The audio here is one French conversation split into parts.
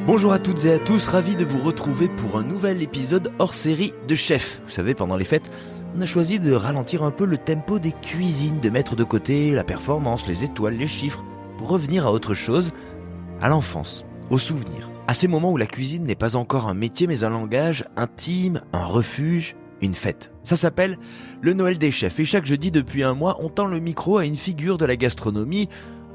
Bonjour à toutes et à tous, ravi de vous retrouver pour un nouvel épisode hors série de Chef. Vous savez, pendant les fêtes, on a choisi de ralentir un peu le tempo des cuisines, de mettre de côté la performance, les étoiles, les chiffres, pour revenir à autre chose, à l'enfance, aux souvenirs. À ces moments où la cuisine n'est pas encore un métier mais un langage intime, un refuge, une fête. Ça s'appelle le Noël des chefs et chaque jeudi depuis un mois, on tend le micro à une figure de la gastronomie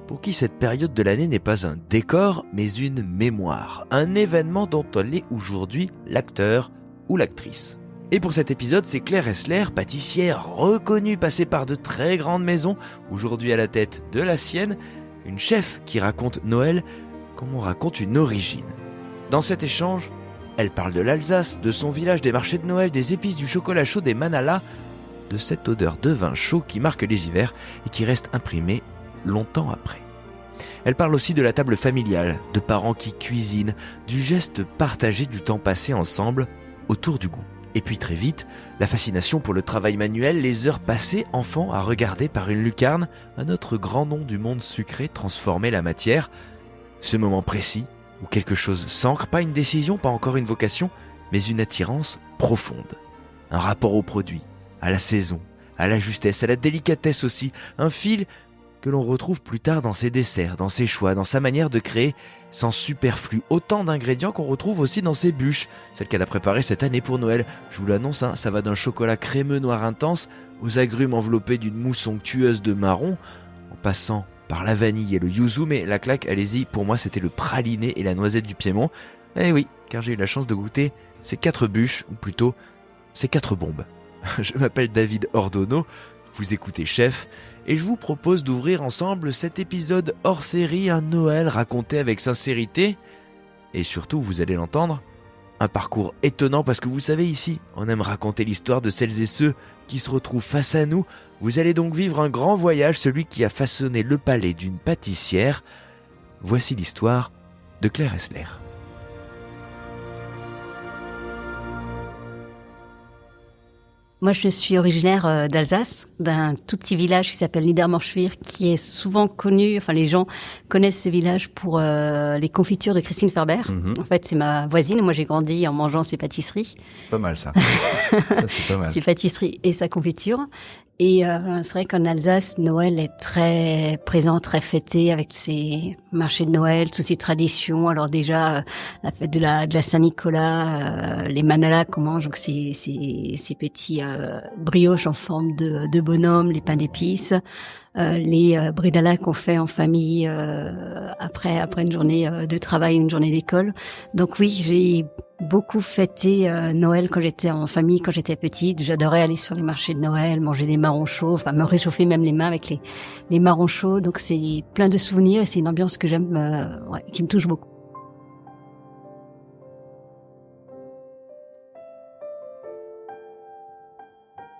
pour qui cette période de l'année n'est pas un décor, mais une mémoire, un événement dont elle est aujourd'hui l'acteur ou l'actrice. Et pour cet épisode, c'est Claire Hessler, pâtissière reconnue, passée par de très grandes maisons, aujourd'hui à la tête de la sienne, une chef qui raconte Noël comme on raconte une origine. Dans cet échange, elle parle de l'Alsace, de son village, des marchés de Noël, des épices, du chocolat chaud, des manalas, de cette odeur de vin chaud qui marque les hivers et qui reste imprimée longtemps après. Elle parle aussi de la table familiale, de parents qui cuisinent, du geste partagé du temps passé ensemble autour du goût. Et puis très vite, la fascination pour le travail manuel, les heures passées enfant à regarder par une lucarne un autre grand nom du monde sucré transformer la matière. Ce moment précis où quelque chose s'ancre, pas une décision, pas encore une vocation, mais une attirance profonde. Un rapport au produit, à la saison, à la justesse, à la délicatesse aussi, un fil que l'on retrouve plus tard dans ses desserts, dans ses choix, dans sa manière de créer sans superflu. Autant d'ingrédients qu'on retrouve aussi dans ses bûches, celles qu'elle a préparées cette année pour Noël. Je vous l'annonce, ça va d'un chocolat crémeux noir intense aux agrumes enveloppés d'une mousse onctueuse de marron, en passant par la vanille et le yuzu, mais la claque, allez-y, pour moi c'était le praliné et la noisette du Piémont. Eh oui, car j'ai eu la chance de goûter ces 4 bûches, ou plutôt ces 4 bombes. Je m'appelle David Ordono, vous écoutez Chef, et je vous propose d'ouvrir ensemble cet épisode hors série, un Noël raconté avec sincérité, et surtout, vous allez l'entendre, un parcours étonnant parce que vous savez ici, on aime raconter l'histoire de celles et ceux qui se retrouvent face à nous. Vous allez donc vivre un grand voyage, celui qui a façonné le palais d'une pâtissière. Voici l'histoire de Claire Hessler. Moi, je suis originaire d'Alsace, d'un tout petit village qui s'appelle Niedermorschwihr, qui est souvent connu, enfin les gens connaissent ce village pour les confitures de Christine Ferber. En fait, c'est ma voisine, moi j'ai grandi en mangeant ses pâtisseries. Pas mal ça. Ça c'est pas mal. Ses pâtisseries et sa confiture. Et c'est vrai qu'en Alsace, Noël est très présent, très fêté avec ses marchés de Noël, toutes ses traditions. Alors déjà, la fête de la Saint-Nicolas, les manalas qu'on mange, donc ces petits brioches en forme de bonhomme, les pains d'épices, les bridala qu'on fait en famille après une journée de travail, une journée d'école. Donc oui, j'ai beaucoup fêté Noël quand j'étais en famille, quand j'étais petite. J'adorais aller sur les marchés de Noël, manger des marrons chauds, enfin me réchauffer même les mains avec les marrons chauds. Donc c'est plein de souvenirs et c'est une ambiance que j'aime, qui me touche beaucoup.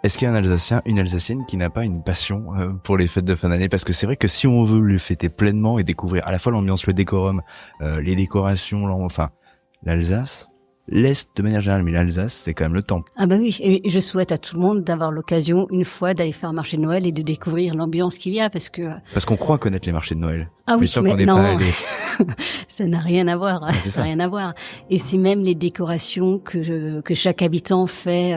Est-ce qu'il y a un Alsacien, une Alsacienne qui n'a pas une passion pour les fêtes de fin d'année? Parce que c'est vrai que si on veut le fêter pleinement et découvrir à la fois l'ambiance, le décorum, les décorations, enfin l'Alsace, l'Est de manière générale, mais l'Alsace, c'est quand même le temple. Ah bah oui, et je souhaite à tout le monde d'avoir l'occasion une fois d'aller faire un marché de Noël et de découvrir l'ambiance qu'il y a, parce qu'on croit connaître les marchés de Noël. Ah oui, mais non, ça n'a rien à voir. Ça n'a rien à voir. Et c'est même les décorations que chaque habitant fait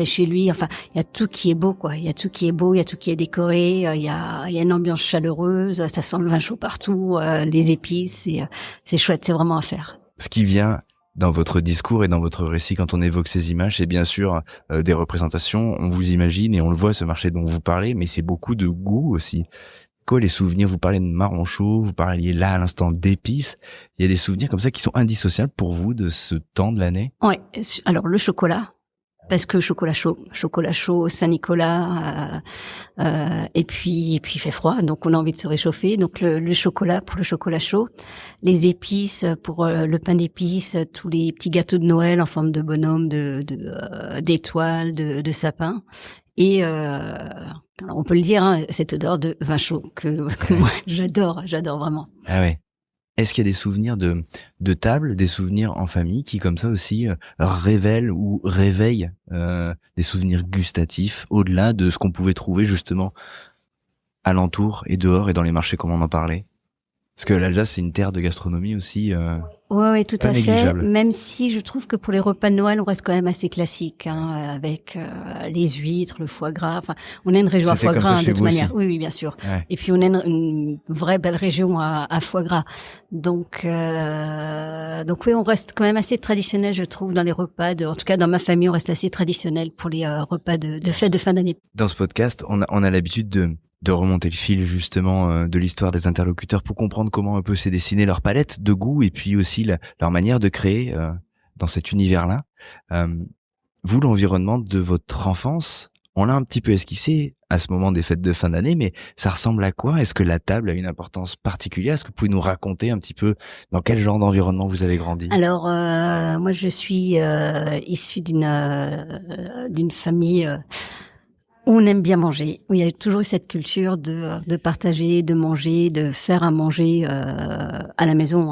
chez lui. Enfin, il y a tout qui est beau, quoi. Il y a tout qui est beau, il y a tout qui est décoré. Il y a une ambiance chaleureuse. Ça sent le vin chaud partout, les épices. C'est chouette. C'est vraiment à faire. Ce qui vient dans votre discours et dans votre récit quand on évoque ces images, c'est bien sûr des représentations. On vous imagine et on le voit, ce marché dont vous parlez, mais c'est beaucoup de goût aussi. Quoi, les souvenirs? Vous parlez de marron chaud, vous parliez là à l'instant d'épices. Il y a des souvenirs comme ça qui sont indissociables pour vous de ce temps de l'année? Ouais. Alors le chocolat, parce que chocolat chaud, Saint-Nicolas, et puis il fait froid, donc on a envie de se réchauffer. Donc le chocolat pour le chocolat chaud, les épices pour le pain d'épices, tous les petits gâteaux de Noël en forme de bonhomme, d'étoiles, de sapin. Et alors on peut le dire, cette odeur de vin chaud que moi j'adore vraiment. Ah ouais. Est-ce qu'il y a des souvenirs de table, des souvenirs en famille qui comme ça aussi révèlent ou réveillent des souvenirs gustatifs au-delà de ce qu'on pouvait trouver justement alentour et dehors et dans les marchés comme on en parlait? Parce que l'Alsace, c'est une terre de gastronomie aussi. Ouais, tout pas à fait. négligeable. Même si je trouve que pour les repas de Noël, on reste quand même assez classique, avec les huîtres, le foie gras. Enfin, on a une région à C'était foie comme gras ça chez de toute vous manière. aussi. Oui, bien sûr. Ouais. Et puis on a une vraie belle région à foie gras. Donc oui, on reste quand même assez traditionnel, je trouve, dans les repas. En tout cas, dans ma famille, on reste assez traditionnel pour les repas de fête de fin d'année. Dans ce podcast, on a l'habitude de remonter le fil justement de l'histoire des interlocuteurs pour comprendre comment un peu s'est dessinée leur palette de goût et puis aussi leur manière de créer dans cet univers-là. Vous, l'environnement de votre enfance, on l'a un petit peu esquissé à ce moment des fêtes de fin d'année, mais ça ressemble à quoi? Est-ce que la table a une importance particulière? Est-ce que vous pouvez nous raconter un petit peu dans quel genre d'environnement vous avez grandi? Alors, moi, je suis issue d'une famille où on aime bien manger, où il y a toujours eu cette culture de partager, de manger, de faire à manger à la maison.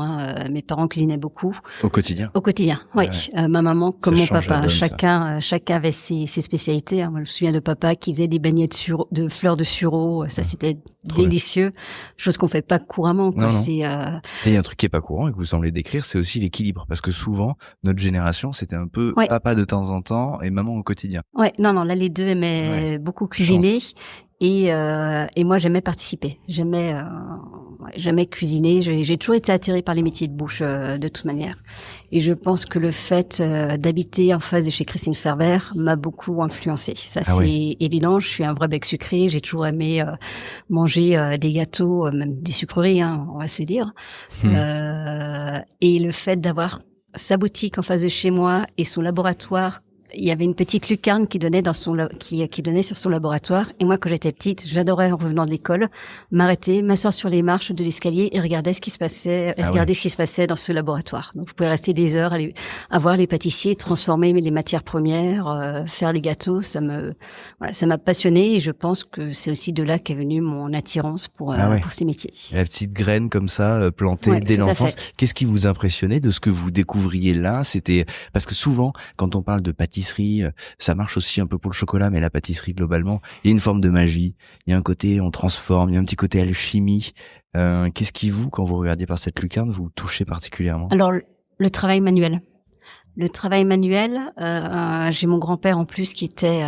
Mes parents cuisinaient beaucoup. Au quotidien? Au quotidien, oui. Ouais. Ma maman, comme mon change la papa, donne, chacun avait ses spécialités. Moi, je me souviens de papa qui faisait des beignets de fleurs de sureau. Ça, c'était Trop délicieux. Chose qu'on fait pas couramment, quoi. Non, non. C'est Et il y a un truc qui est pas courant et que vous semblez décrire, c'est aussi l'équilibre. Parce que souvent, notre génération, c'était un peu Ouais. papa de temps en temps et maman au quotidien. ouais, non, là, les deux aimaient beaucoup cuisiner. Et moi, j'aimais participer. J'aimais cuisiner. J'ai toujours été attirée par les métiers de bouche, de toute manière. Et je pense que le fait d'habiter en face de chez Christine Ferber m'a beaucoup influencée. Ça, Ah c'est oui. évident. Je suis un vrai bec sucré. J'ai toujours aimé manger des gâteaux, même des sucreries, on va se dire. Et le fait d'avoir sa boutique en face de chez moi et son laboratoire, il y avait une petite lucarne qui donnait qui donnait sur son laboratoire. Et moi, quand j'étais petite, j'adorais, en revenant de l'école, m'arrêter, m'asseoir sur les marches de l'escalier et regarder ce qui se passait, ce qui se passait dans ce laboratoire. Donc, je pouvais rester des heures à voir les pâtissiers transformer les matières premières, faire les gâteaux. Ça m'a passionnée et je pense que c'est aussi de là qu'est venue mon attirance pour ces métiers. La petite graine comme ça, plantée Ouais, dès tout à l'enfance. fait. Qu'est-ce qui vous impressionnait de ce que vous découvriez là? C'était parce que souvent, quand on parle de pâtisserie, ça marche aussi un peu pour le chocolat, mais la pâtisserie globalement, il y a une forme de magie. Il y a un côté on transforme, il y a un petit côté alchimie. Qu'est-ce qui quand vous regardiez par cette lucarne, vous touchez particulièrement? Alors, le travail manuel. Le travail manuel, j'ai mon grand-père en plus qui était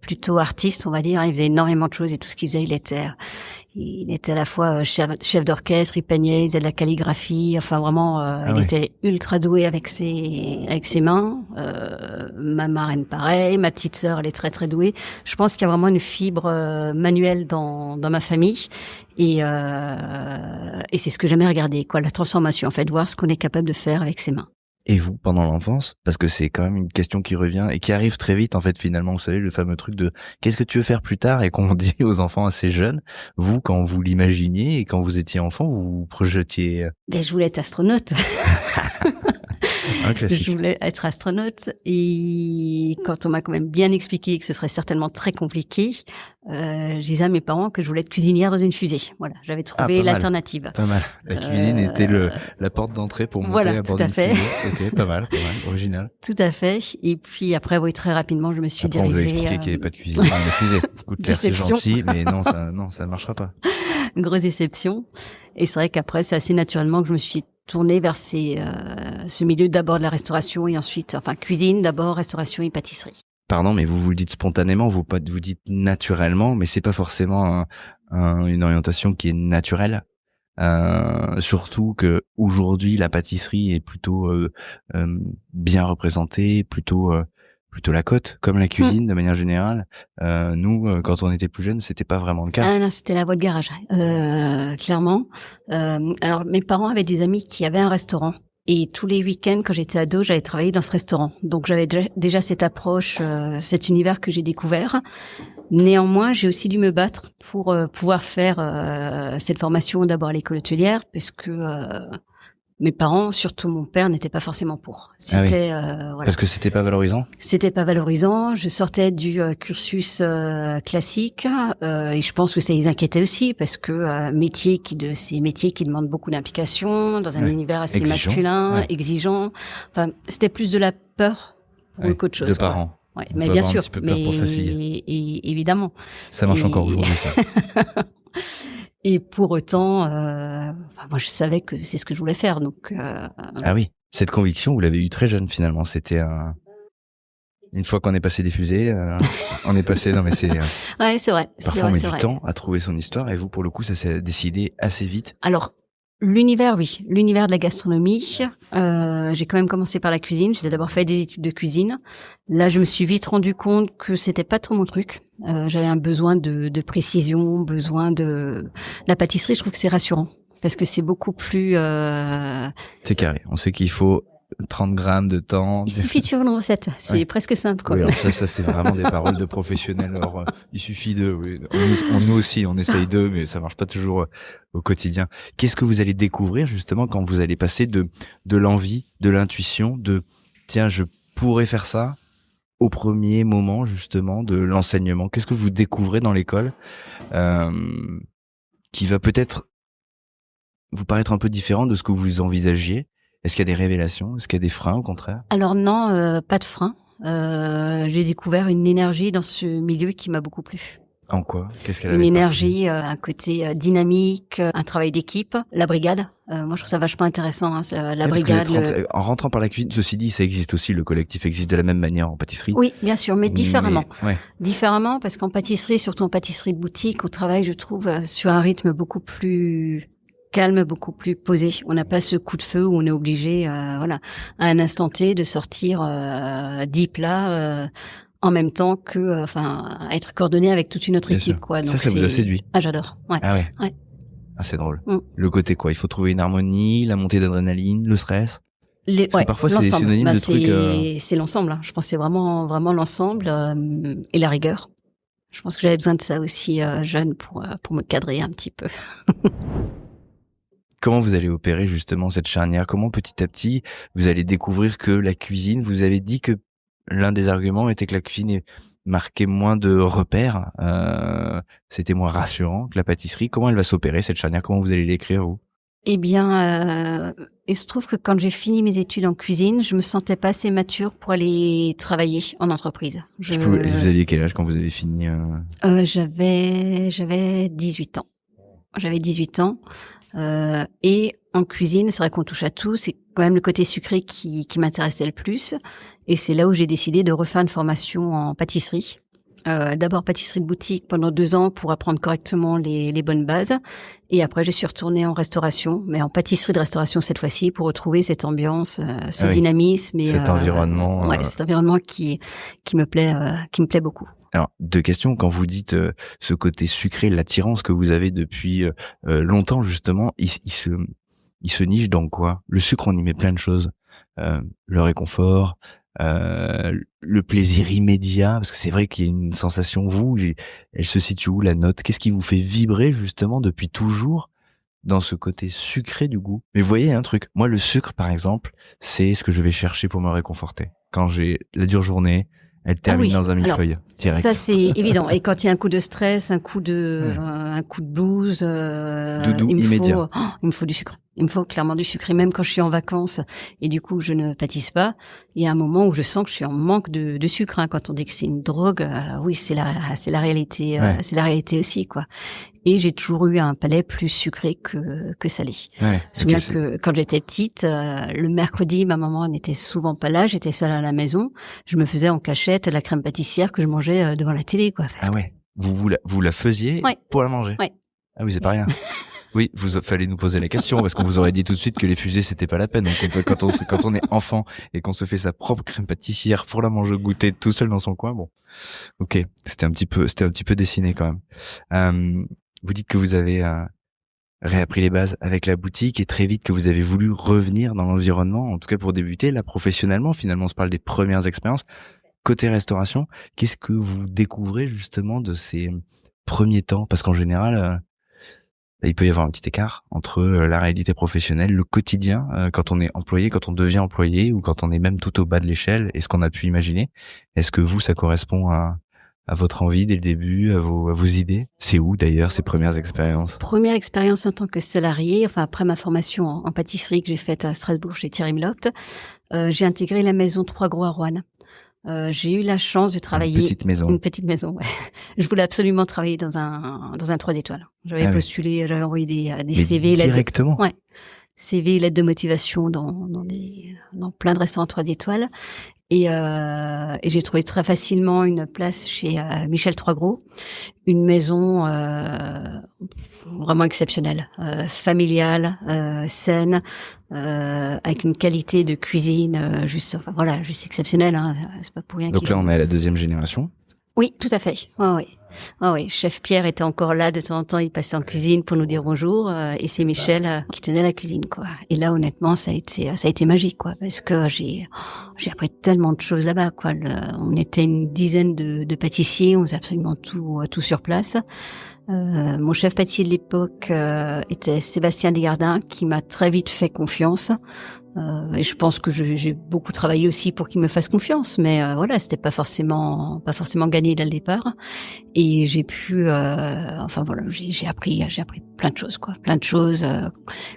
plutôt artiste, on va dire. Il faisait énormément de choses et tout ce qu'il faisait, il était à la fois chef d'orchestre, il peignait, il faisait de la calligraphie. Enfin, vraiment, il était ultra doué avec ses mains. Ma marraine, pareil. Ma petite sœur, elle est très très douée. Je pense qu'il y a vraiment une fibre manuelle dans ma famille. Et c'est ce que j'aimais regarder, quoi, la transformation, en fait, voir ce qu'on est capable de faire avec ses mains. Et vous, pendant l'enfance, parce que c'est quand même une question qui revient et qui arrive très vite, en fait, finalement, vous savez, le fameux truc de qu'est-ce que tu veux faire plus tard et qu'on dit aux enfants assez jeunes. Vous, quand vous l'imaginiez et quand vous étiez enfant, vous vous projetiez... Ben, je voulais être astronaute. Un classique. Je voulais être astronaute et quand on m'a quand même bien expliqué que ce serait certainement très compliqué, je disais à mes parents que je voulais être cuisinière dans une fusée. Voilà, j'avais trouvé l'alternative. Pas mal. La cuisine était la porte d'entrée pour monter à bord d'une fusée. Ok, pas mal, original. Tout à fait. Et puis après, oui, très rapidement, je me suis dirigée. On vous a expliqué qu'il n'y avait pas de cuisine dans la fusée. Claire, c'est gentil, mais non, ça ne marchera pas. Grosse déception. Et c'est vrai qu'après, c'est assez naturellement que je me suis tournée vers ce milieu d'abord de la restauration et ensuite, cuisine d'abord, restauration et pâtisserie. Pardon, mais vous le dites spontanément, vous dites naturellement, mais c'est pas forcément une orientation qui est naturelle. Surtout que aujourd'hui la pâtisserie est plutôt bien représentée, plutôt la cote, comme la cuisine de manière générale. Nous, quand on était plus jeunes, c'était pas vraiment le cas. Ah non, c'était la voie de garage, clairement. Alors mes parents avaient des amis qui avaient un restaurant. Et tous les week-ends, quand j'étais ado, j'allais travailler dans ce restaurant. Donc j'avais déjà cette approche, cet univers que j'ai découvert. Néanmoins, j'ai aussi dû me battre pour pouvoir faire cette formation d'abord à l'école hôtelière, parce que mes parents, surtout mon père, n'étaient pas forcément pour. C'était voilà. Parce que c'était pas valorisant. C'était pas valorisant. Je sortais du cursus classique et je pense que ça les inquiétait aussi parce que ces métiers qui demandent beaucoup d'implication dans un univers assez masculin, exigeant. Enfin, c'était plus de la peur pour eux qu'autre chose. De parents. Ouais, mais bien sûr, un petit peu peur pour sa fille. Et évidemment. Ça marche encore aujourd'hui, ça. Et pour autant, moi je savais que c'est ce que je voulais faire, donc. Ah oui, cette conviction, vous l'avez eue très jeune finalement. C'était une fois qu'on est passé des fusées, on est passé. Non mais c'est. Ouais, c'est vrai. Parfois on met du temps à trouver son histoire, et vous pour le coup ça s'est décidé assez vite. Alors. L'univers de la gastronomie. J'ai quand même commencé par la cuisine. J'ai d'abord fait des études de cuisine. Là, je me suis vite rendu compte que c'était pas trop mon truc. J'avais un besoin de précision, besoin de la pâtisserie. Je trouve que c'est rassurant parce que c'est beaucoup plus. C'est carré. On sait qu'il faut 30 grammes de temps. Il suffit de suivre une recette. C'est presque simple, quoi. Oui, alors ça c'est vraiment des paroles de professionnels. Alors, il suffit de, oui. Nous aussi, on essaye d'eux, mais ça marche pas toujours au quotidien. Qu'est-ce que vous allez découvrir, justement, quand vous allez passer de l'envie, de l'intuition, tiens, je pourrais faire ça, au premier moment, justement, de l'enseignement? Qu'est-ce que vous découvrez dans l'école, qui va peut-être vous paraître un peu différent de ce que vous envisagiez? Est-ce qu'il y a des révélations? Est-ce qu'il y a des freins, au contraire? Alors non, pas de frein. J'ai découvert une énergie dans ce milieu qui m'a beaucoup plu. En quoi? Qu'est-ce qu'elle avait? Une énergie, un côté dynamique, un travail d'équipe, la brigade. Moi, je trouve ça vachement intéressant, hein, la brigade. En rentrant par la cuisine, ceci dit, ça existe aussi, le collectif existe de la même manière en pâtisserie. Oui, bien sûr, mais différemment. Ouais. Différemment, parce qu'en pâtisserie, surtout en pâtisserie de boutique, on travaille, je trouve, sur un rythme beaucoup plus calme, beaucoup plus posé. On n'a pas ce coup de feu où on est obligé, à un instant T, de sortir 10 plats en même temps que, être coordonné avec toute une autre équipe, quoi. Donc ça vous a séduit? Ah, j'adore. Ouais. Ah ouais. Ouais. Ah, c'est drôle. Le côté quoi? Il faut trouver une harmonie, la montée d'adrénaline, le stress. Parce que parfois c'est synonyme de trucs. C'est l'ensemble. Hein. Je pense que c'est vraiment l'ensemble et la rigueur. Je pense que j'avais besoin de ça aussi jeune pour me cadrer un petit peu. Comment vous allez opérer justement cette charnière? Comment petit à petit vous allez découvrir que la cuisine, vous avez dit que l'un des arguments était que la cuisine marquait moins de repères, c'était moins rassurant que la pâtisserie. Comment elle va s'opérer cette charnière? Comment vous allez l'écrire, vous? Eh bien, il se trouve que quand j'ai fini mes études en cuisine, je me sentais pas assez mature pour aller travailler en entreprise. Vous aviez quel âge quand vous avez fini? J'avais 18 ans. J'avais 18 ans. Et en cuisine, c'est vrai qu'on touche à tout, c'est quand même le côté sucré qui m'intéressait le plus. Et c'est là où j'ai décidé de refaire une formation en pâtisserie. D'abord pâtisserie de boutique pendant 2 ans pour apprendre correctement les bonnes bases. Et après, je suis retournée en restauration, mais en pâtisserie de restauration cette fois-ci pour retrouver cette ambiance, ce dynamisme et cet environnement. Cet environnement qui me plaît beaucoup. Alors, 2 questions. Quand vous dites ce côté sucré, l'attirance que vous avez depuis longtemps, justement, il se niche dans quoi? Le sucre, on y met plein de choses. Le réconfort, le plaisir immédiat, parce que c'est vrai qu'il y a une sensation, elle se situe où, la note? Qu'est-ce qui vous fait vibrer, justement, depuis toujours dans ce côté sucré du goût? Mais vous voyez un truc, moi, le sucre, par exemple, c'est ce que je vais chercher pour me réconforter. Quand j'ai la dure journée, elle termine dans un millefeuille, direct. Ça, c'est évident. Et quand il y a un coup de stress, un coup de blues, immédiat. Il me faut du sucre. Il me faut clairement du sucre. Et même quand je suis en vacances et du coup je ne pâtisse pas, il y a un moment où je sens que je suis en manque de sucre. Hein. Quand on dit que c'est une drogue, oui, c'est la réalité. C'est la réalité aussi, quoi. Et j'ai toujours eu un palais plus sucré que salé. Je me souviens que quand j'étais petite, le mercredi, ma maman n'était souvent pas là, j'étais seule à la maison. Je me faisais en cachette la crème pâtissière que je mangeais devant la télé, quoi. Ah ouais. Vous la faisiez pour la manger? Ouais. Ah oui, c'est pas rien. Oui, fallait nous poser la question parce qu'on vous aurait dit tout de suite que les fusées c'était pas la peine. Donc quand on est enfant et qu'on se fait sa propre crème pâtissière pour la manger goûter tout seul dans son coin, bon. OK, c'était un petit peu dessiné quand même. Vous dites que vous avez réappris les bases avec la boutique et très vite que vous avez voulu revenir dans l'environnement, en tout cas pour débuter là professionnellement. Finalement, on se parle des premières expériences. Côté restauration, qu'est-ce que vous découvrez justement de ces premiers temps? Parce qu'en général, il peut y avoir un petit écart entre la réalité professionnelle, le quotidien, quand on est employé, quand on devient employé, ou quand on est même tout au bas de l'échelle, et ce qu'on a pu imaginer. Est-ce que vous, ça correspond à votre envie dès le début, à vos idées? C'est où d'ailleurs ces premières expériences? Première expérience en tant que salarié, enfin après ma formation en pâtisserie que j'ai faite à Strasbourg chez Thierry Mlopt, j'ai intégré la maison Trois Gros à Roanne. J'ai eu la chance de travailler Une petite maison, ouais. Je voulais absolument travailler dans un 3 étoiles. J'avais postulé, j'avais envoyé des CV, directement. Ouais. CV, lettres de motivation dans plein de restaurants 3 étoiles. Et j'ai trouvé très facilement une place chez Michel Troisgros, une maison vraiment exceptionnelle, familiale, saine, avec une qualité de cuisine juste exceptionnelle. Hein, c'est pas pour rien. Donc là, on est à la 2e génération. Oui, tout à fait. Oui. Chef Pierre était encore là de temps en temps, il passait en cuisine pour nous dire bonjour, et c'est Michel qui tenait la cuisine, quoi. Et là, honnêtement, ça a été magique, quoi, parce que j'ai appris tellement de choses là-bas, quoi. On était une dizaine de pâtissiers, on faisait absolument tout sur place. Mon chef pâtissier de l'époque était Sébastien Desgardins, qui m'a très vite fait confiance. Et je pense que j'ai beaucoup travaillé aussi pour qu'il me fasse confiance, mais voilà, c'était pas forcément gagné dès le départ. Et j'ai pu, j'ai appris plein de choses, quoi,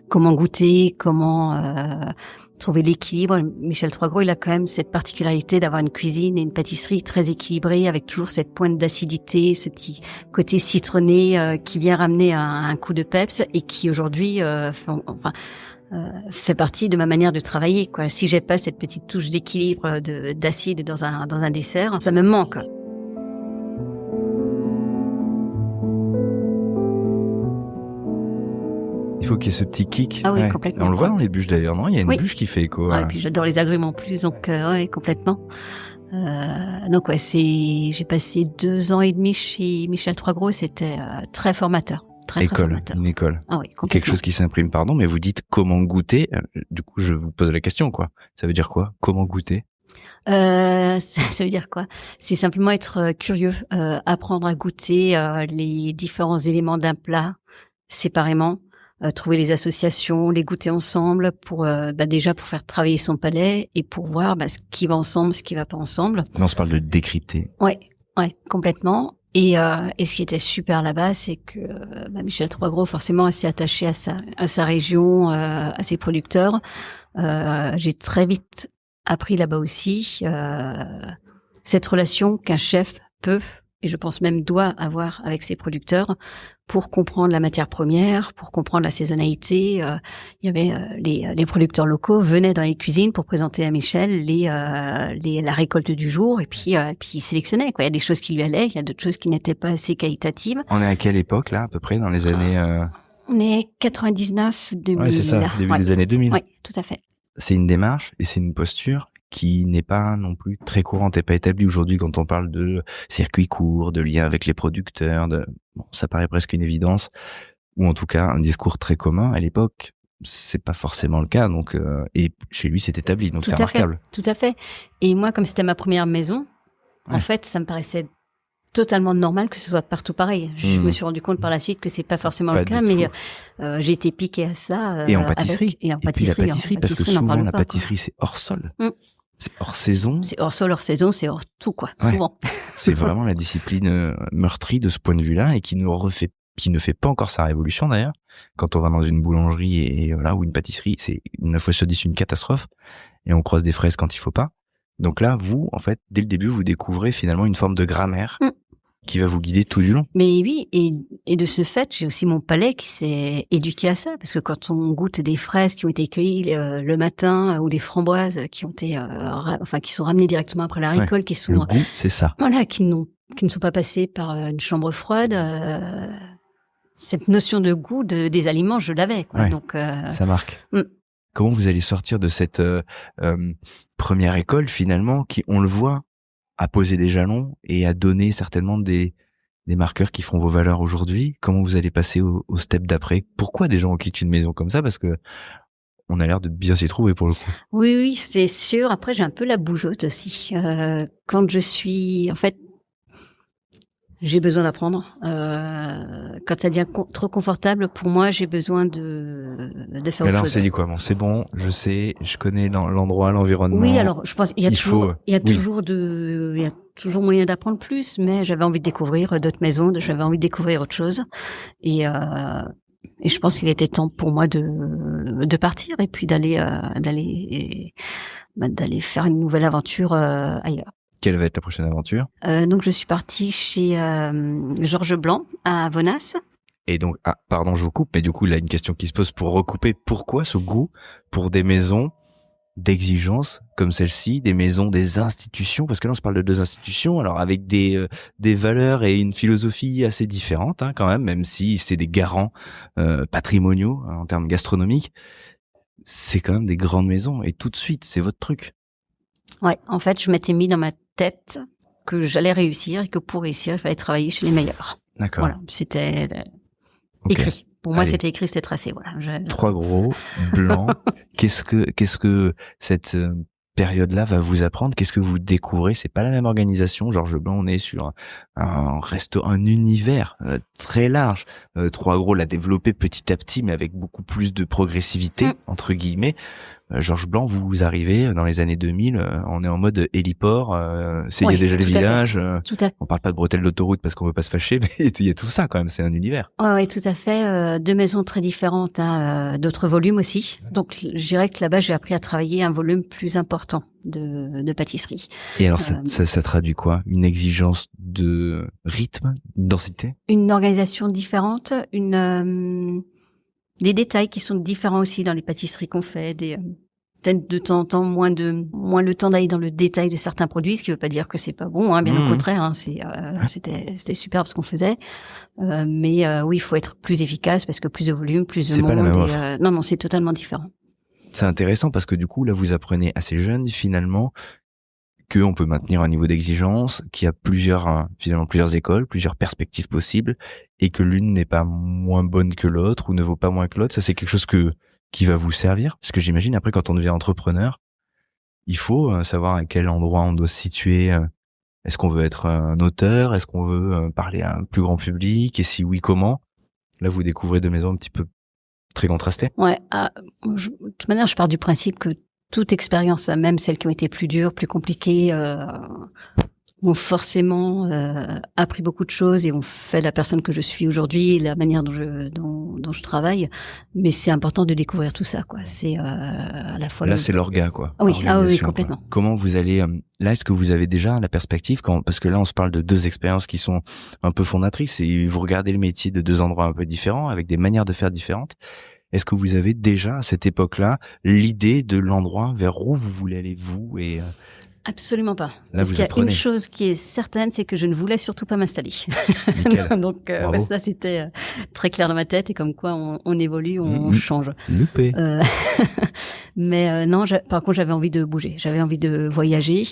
comment goûter, comment trouver l'équilibre. Michel Troisgros, il a quand même cette particularité d'avoir une cuisine et une pâtisserie très équilibrée, avec toujours cette pointe d'acidité, ce petit côté citronné qui vient ramener un coup de peps, et qui aujourd'hui, fait partie de ma manière de travailler, quoi. Si j'ai pas cette petite touche d'équilibre, d'acide dans un dessert, ça me manque. Il faut qu'il y ait ce petit kick. Ah oui, complètement. On le voit dans les bûches d'ailleurs, non? Il y a une bûche qui fait écho. Et puis j'adore les agrumes en plus, donc complètement. Donc j'ai passé 2 ans et demi chez Michel Troisgros, c'était très formateur. Très formateur. Une école. Ah oui, complètement. Quelque chose qui s'imprime, pardon, mais vous dites comment goûter. Du coup, je vous pose la question, quoi. Ça veut dire quoi? Comment goûter? Ça veut dire quoi? C'est simplement être curieux, apprendre à goûter les différents éléments d'un plat séparément, trouver les associations, les goûter ensemble pour déjà pour faire travailler son palais et pour voir ce qui va ensemble, ce qui va pas ensemble. Là, on se parle de décrypter. Ouais, complètement. Et ce qui était super là-bas, c'est que Michel Troisgros, forcément, assez attaché à sa région, à ses producteurs. J'ai très vite appris là-bas aussi cette relation qu'un chef peut, et je pense même doit avoir avec ses producteurs, pour comprendre la matière première, pour comprendre la saisonnalité. Il y avait les producteurs locaux venaient dans les cuisines pour présenter à Michel la récolte du jour, et puis il sélectionnait, quoi. Il y a des choses qui lui allaient, il y a d'autres choses qui n'étaient pas assez qualitatives. On est à quelle époque là, à peu près, dans les années On est 99, 2000. Ouais, c'est ça, début des années 2000. Oui, tout à fait. C'est une démarche et c'est une posture qui n'est pas non plus très courante et pas établie aujourd'hui quand on parle de circuit court, de lien avec les producteurs. Ça paraît presque une évidence, ou en tout cas un discours très commun. À l'époque, c'est pas forcément le cas. Donc, et chez lui, c'est établi, donc c'est remarquable. Tout à fait. Et moi, comme c'était ma première maison, en fait, ça me paraissait totalement normal que ce soit partout pareil. Je me suis rendu compte par la suite que c'est pas forcément le cas, mais j'ai été piquée à ça. Et en pâtisserie. Et en pâtisserie, parce que souvent la pâtisserie, c'est hors sol. C'est hors saison. C'est hors sol, hors saison, c'est hors tout, quoi. Souvent. C'est vraiment la discipline meurtrie de ce point de vue-là, et qui ne fait pas encore sa révolution d'ailleurs. Quand on va dans une boulangerie et ou une pâtisserie, c'est 9 fois sur 10 une catastrophe, et on croise des fraises quand il faut pas. Donc là, vous, en fait, dès le début, vous découvrez finalement une forme de grammaire qui va vous guider tout du long. Mais oui, et de ce fait, j'ai aussi mon palais qui s'est éduqué à ça, parce que quand on goûte des fraises qui ont été cueillies le matin, ou des framboises qui ont été, qui sont ramenées directement après la récolte, qui sont le goût, c'est ça. Voilà, qui ne sont pas passées par une chambre froide. Cette notion de goût des aliments, je l'avais, quoi. Donc ça marque. Comment vous allez sortir de cette première école finalement, qui, on le voit, à poser des jalons et à donner certainement des marqueurs qui feront vos valeurs aujourd'hui? Comment vous allez passer au step d'après? Pourquoi des gens quittent une maison comme ça? Parce que on a l'air de bien s'y trouver pour le coup. Oui, c'est sûr. Après, j'ai un peu la bougeotte aussi. Quand je suis, en fait, J'ai besoin d'apprendre. Quand ça devient trop confortable, pour moi, j'ai besoin de faire autre Alors, chose. c'est dit quoi? Bon, c'est bon, je sais, je connais l'endroit, l'environnement. Oui, alors je pense il y a oui. toujours moyen d'apprendre plus, mais j'avais envie de découvrir d'autres maisons, j'avais envie de découvrir autre chose, et je pense qu'il était temps pour moi de partir et puis d'aller faire une nouvelle aventure ailleurs. Quelle va être la prochaine aventure? Donc je suis partie chez Georges Blanc à Vonas. Et donc, pardon, je vous coupe, mais du coup, il y a une question qui se pose pour recouper. Pourquoi ce goût pour des maisons d'exigence comme celle-ci, des maisons, des institutions? Parce que là, on se parle de 2 institutions, alors avec des valeurs et une philosophie assez différentes, hein, quand même si c'est des garants patrimoniaux en termes gastronomiques. C'est quand même des grandes maisons, et tout de suite, c'est votre truc. Ouais, en fait, je m'étais mis dans ma tête que j'allais réussir et que pour réussir, il fallait travailler chez les meilleurs. D'accord. Voilà, c'était Okay. écrit. Pour moi, Allez. c'était écrit, c'était tracé. Voilà. 3 gros blancs. Qu'est-ce que cette période-là va vous apprendre? Qu'est-ce que vous découvrez? C'est pas la même organisation. Georges Blanc, on est sur un univers très large. 3 gros l'a développé petit à petit, mais avec beaucoup plus de progressivité entre guillemets. Georges Blanc, vous arrivez dans les années 2000, on est en mode héliport, il y a déjà les villages, tout à fait. On parle pas de bretelles d'autoroute parce qu'on veut pas se fâcher, mais il y a tout ça quand même, c'est un univers. Ouais, tout à fait. 2 maisons très différentes, hein, d'autres volumes aussi. Donc, je dirais que là-bas, j'ai appris à travailler un volume plus important de pâtisserie. Et alors, ça traduit quoi? Une exigence de rythme, de densité? Une organisation différente, des détails qui sont différents aussi dans les pâtisseries qu'on fait, peut-être de temps en temps moins le temps d'aller dans le détail de certains produits, ce qui veut pas dire que c'est pas bon, hein, bien au contraire, hein, c'était super ce qu'on faisait, mais oui, il faut être plus efficace parce que plus de volume, plus de monde. C'est pas la même offre. Non, c'est totalement différent. C'est intéressant parce que du coup, là, vous apprenez assez jeune finalement qu'on peut maintenir un niveau d'exigence, qu'il y a plusieurs écoles, plusieurs perspectives possibles, et que l'une n'est pas moins bonne que l'autre ou ne vaut pas moins que l'autre. Ça, c'est quelque chose qui va vous servir. Parce que j'imagine, après, quand on devient entrepreneur, il faut savoir à quel endroit on doit se situer. Est-ce qu'on veut être un auteur? Est-ce qu'on veut parler à un plus grand public? Et si oui, comment? Là, vous découvrez 2 maisons un petit peu très contrastées. Ouais. De toute manière, je pars du principe que toute expérience, même celles qui ont été plus dures, plus compliquées, ont forcément appris beaucoup de choses et ont fait la personne que je suis aujourd'hui, la manière dont je travaille. Mais c'est important de découvrir tout ça, quoi. C'est à la fois. Là, c'est l'orga, quoi. Oui, oui, complètement. Quoi. Comment vous allez là? Est-ce que vous avez déjà la perspective parce que là, on se parle de 2 expériences qui sont un peu fondatrices et vous regardez le métier de 2 endroits un peu différents avec des manières de faire différentes. Est-ce que vous avez déjà à cette époque-là l'idée de l'endroit vers où vous voulez aller vous et Absolument pas. Là, parce vous qu'il y a apprenez. une chose qui est certaine, c'est que je ne voulais surtout pas m'installer. Donc ça, c'était très clair dans ma tête et comme quoi on évolue, on change. Loupé. Mais non, par contre, j'avais envie de bouger, j'avais envie de voyager.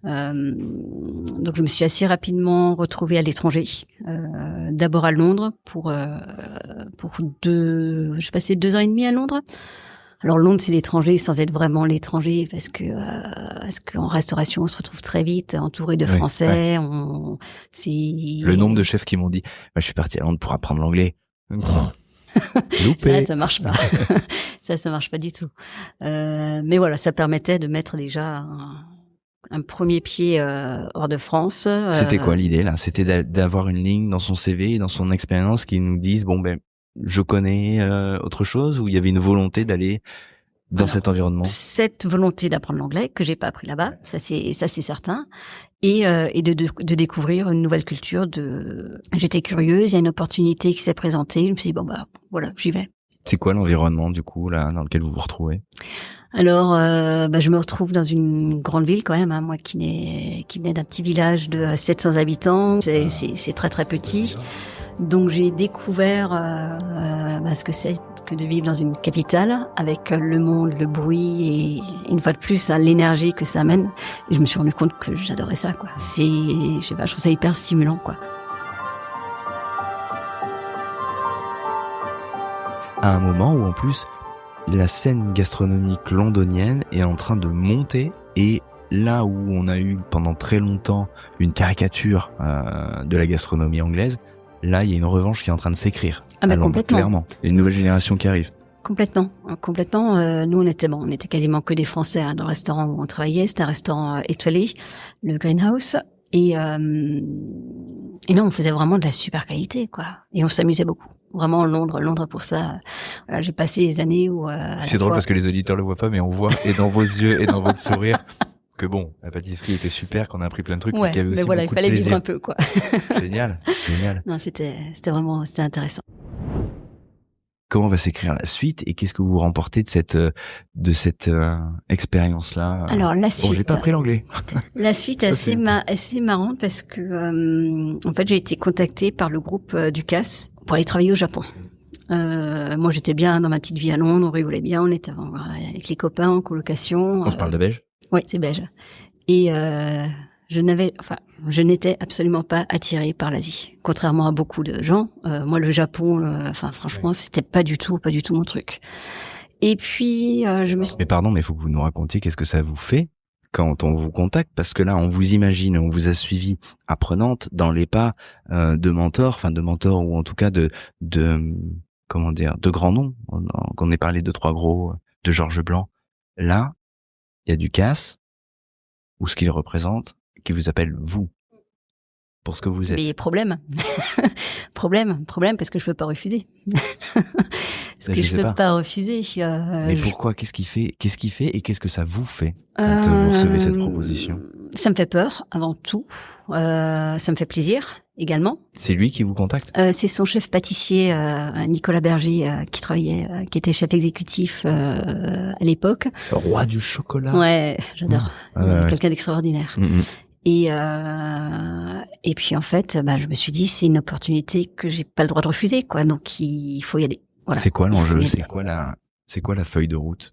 Donc je me suis assez rapidement retrouvée à l'étranger. D'abord à Londres j'ai passé 2 ans et demi à Londres. Alors Londres, c'est l'étranger sans être vraiment l'étranger parce qu'en restauration, on se retrouve très vite entouré de Français. Le nombre de chefs qui m'ont dit je suis parti à Londres pour apprendre l'anglais. Ça marche pas. ça marche pas du tout. Mais voilà, ça permettait de mettre déjà un premier pied hors de France. C'était quoi l'idée là? C'était d'avoir une ligne dans son CV et dans son expérience qui nous dise je connais autre chose, ou il y avait une volonté d'aller dans cet environnement? Cette volonté d'apprendre l'anglais que j'ai pas appris là-bas, ça c'est certain, et de découvrir une nouvelle culture. J'étais curieuse, il y a une opportunité qui s'est présentée, je me suis dit voilà, j'y vais. C'est quoi l'environnement du coup là dans lequel vous vous retrouvez? Alors, je me retrouve dans une grande ville quand même, hein, moi qui venais d'un petit village de 700 habitants, c'est très très petit. Donc j'ai découvert ce que c'est que de vivre dans une capitale avec le monde, le bruit et une fois de plus l'énergie que ça amène. Et je me suis rendu compte que j'adorais ça, quoi. Je trouve ça hyper stimulant, quoi. À un moment où en plus la scène gastronomique londonienne est en train de monter et là où on a eu pendant très longtemps une caricature de la gastronomie anglaise, là il y a une revanche qui est en train de s'écrire. Ah bah à Londres, complètement. clairement. Il y a une nouvelle génération qui arrive. Complètement. Nous, on était quasiment que des Français dans le restaurant où on travaillait. C'était un restaurant étoilé, le Greenhouse. Et non, on faisait vraiment de la super qualité, quoi. Et on s'amusait beaucoup. Vraiment, Londres pour ça. Voilà, j'ai passé les années où... C'est drôle parce que les auditeurs le voient pas, mais on voit, et dans vos yeux, et dans votre sourire, que bon, la pâtisserie était super, qu'on a appris plein de trucs, ouais, mais qu'il y avait aussi mais voilà, il beaucoup fallait de plaisir. vivre un peu, quoi. Génial, génial. Non, c'était intéressant. Comment va s'écrire la suite et qu'est-ce que vous remportez de cette expérience-là? Alors, la Bon, suite... j'ai pas appris l'anglais. La suite est assez marrante parce que, en fait, j'ai été contactée par le groupe Ducasse pour aller travailler au Japon. Moi, j'étais bien dans ma petite vie à Londres, on rigolait bien, on était avec les copains en colocation. On se parle de belge? Oui, c'est belge. Et je n'étais absolument pas attirée par l'Asie, contrairement à beaucoup de gens. Moi, le Japon, franchement, c'était pas du tout mon truc. Et puis, je me suis... Mais pardon, mais il faut que vous nous racontiez qu'est-ce que ça vous fait quand on vous contacte, parce que là, on vous imagine, on vous a suivi apprenante dans les pas de mentors ou en tout cas de grands noms. Qu'on ait parlé de 3 gros, de Georges Blanc. Là, il y a Ducasse, ou ce qu'il représente, qui vous appelle vous, pour ce que vous êtes. Mais problème, parce que je peux pas refuser. Parce que je peux pas refuser. Mais pourquoi? Qu'est-ce qui fait et qu'est-ce que ça vous fait quand vous recevez cette proposition? Ça me fait peur, avant tout. Ça me fait plaisir, également. C'est lui qui vous contacte? C'est son chef pâtissier, Nicolas Berger, qui était chef exécutif à l'époque. Le roi du chocolat. Ouais, j'adore. Ouais. Quelqu'un d'extraordinaire. Et puis en fait, je me suis dit, c'est une opportunité que j'ai pas le droit de refuser, quoi. Donc il faut y aller. Voilà. C'est quoi l'enjeu? C'est quoi la feuille de route?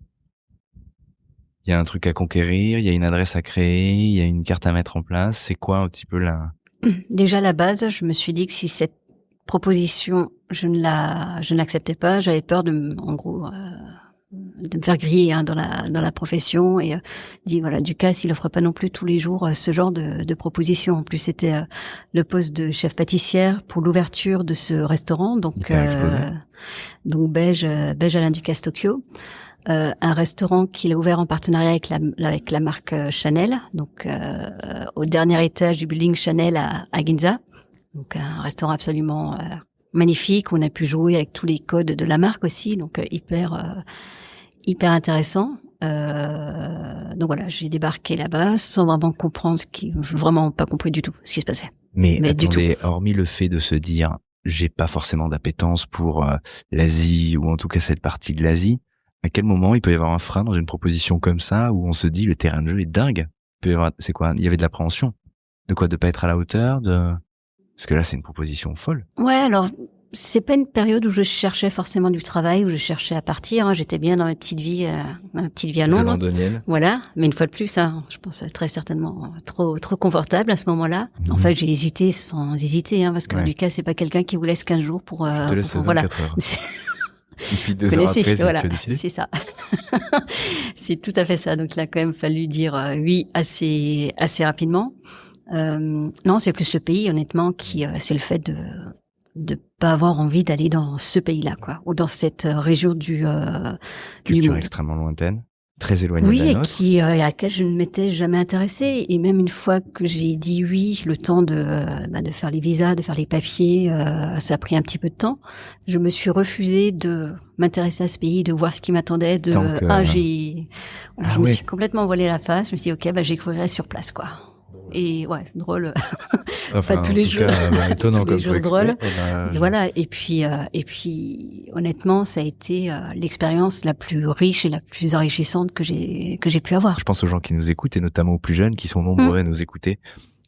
Il y a un truc à conquérir, il y a une adresse à créer, il y a une carte à mettre en place. C'est quoi un petit peu la... Déjà à la base, je me suis dit que si cette proposition, je ne l'acceptais pas, j'avais peur de me faire griller dans la profession, et dit voilà, Ducasse, il offre pas non plus tous les jours ce genre de proposition. En plus, c'était le poste de chef pâtissière pour l'ouverture de ce restaurant, donc belge Alain Ducasse Tokyo, un restaurant qu'il a ouvert en partenariat avec la marque Chanel, donc au dernier étage du building Chanel à Ginza, donc un restaurant absolument magnifique où on a pu jouer avec tous les codes de la marque aussi, donc hyper intéressant. Donc voilà, j'ai débarqué là-bas sans vraiment comprendre je vraiment pas compris du tout ce qui se passait. Mais attendez, hormis le fait de se dire j'ai pas forcément d'appétence pour l'Asie, ou en tout cas cette partie de l'Asie, à quel moment il peut y avoir un frein dans une proposition comme ça où on se dit le terrain de jeu est dingue? C'est quoi? Il y avait de l'appréhension. De quoi? De pas être à la hauteur parce que là c'est une proposition folle. Ouais, alors c'est pas une période où je cherchais forcément du travail, où je cherchais à partir. J'étais bien dans ma petite vie à Londres. Londonienne. Voilà, mais une fois de plus, je pense très certainement trop confortable à ce moment-là. En fait, j'ai hésité sans hésiter, parce que Lucas, c'est pas quelqu'un qui vous laisse 15 jours pour. Je te laisse 24 heures. Et puis 2 heures après, voilà, tu as décidé. c'est ça. C'est tout à fait ça. Donc, il a quand même fallu dire oui assez rapidement. Non, c'est plus le pays, honnêtement, c'est le fait de pas avoir envie d'aller dans ce pays-là, quoi, ou dans cette région du culture monde. Extrêmement lointaine, très éloignée de la nôtre. Oui, et à laquelle je ne m'étais jamais intéressée. Et même une fois que j'ai dit oui, le temps de faire les visas, de faire les papiers, ça a pris un petit peu de temps. Je me suis refusée de m'intéresser à ce pays, de voir ce qui m'attendait. Je me suis complètement voilé la face. Je me suis dit, ok, j'écrirai sur place, quoi. Et ouais, drôle. Enfin, pas tous les jours. Étonnant tous les comme jours truc. drôle. Et et voilà. Et puis, honnêtement, ça a été l'expérience la plus riche et la plus enrichissante que j'ai pu avoir. Je pense aux gens qui nous écoutent, et notamment aux plus jeunes qui sont nombreux à nous écouter.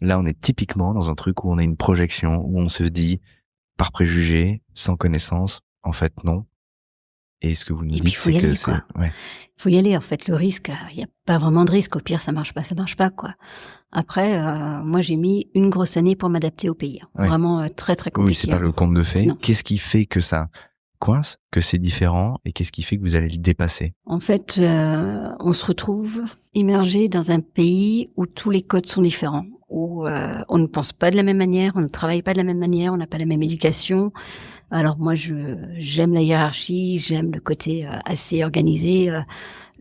Là, on est typiquement dans un truc où on a une projection, où on se dit, par préjugé, sans connaissance, en fait, non. Et ce que vous nous dites, c'est que c'est... Ouais. Faut y aller, en fait. Le risque, il n'y a pas vraiment de risque. Au pire, ça marche pas, quoi. Après, moi, j'ai mis une grosse année pour m'adapter au pays. Ouais. Vraiment très, très compliqué. Oui, c'est pas le conte de fées. Qu'est-ce qui fait que ça coince? que c'est différent et qu'est-ce qui fait que vous allez le dépasser? En fait, on se retrouve immergé dans un pays où tous les codes sont différents, où on ne pense pas de la même manière, on ne travaille pas de la même manière, on n'a pas la même éducation. Alors moi, j'aime la hiérarchie, j'aime le côté assez organisé.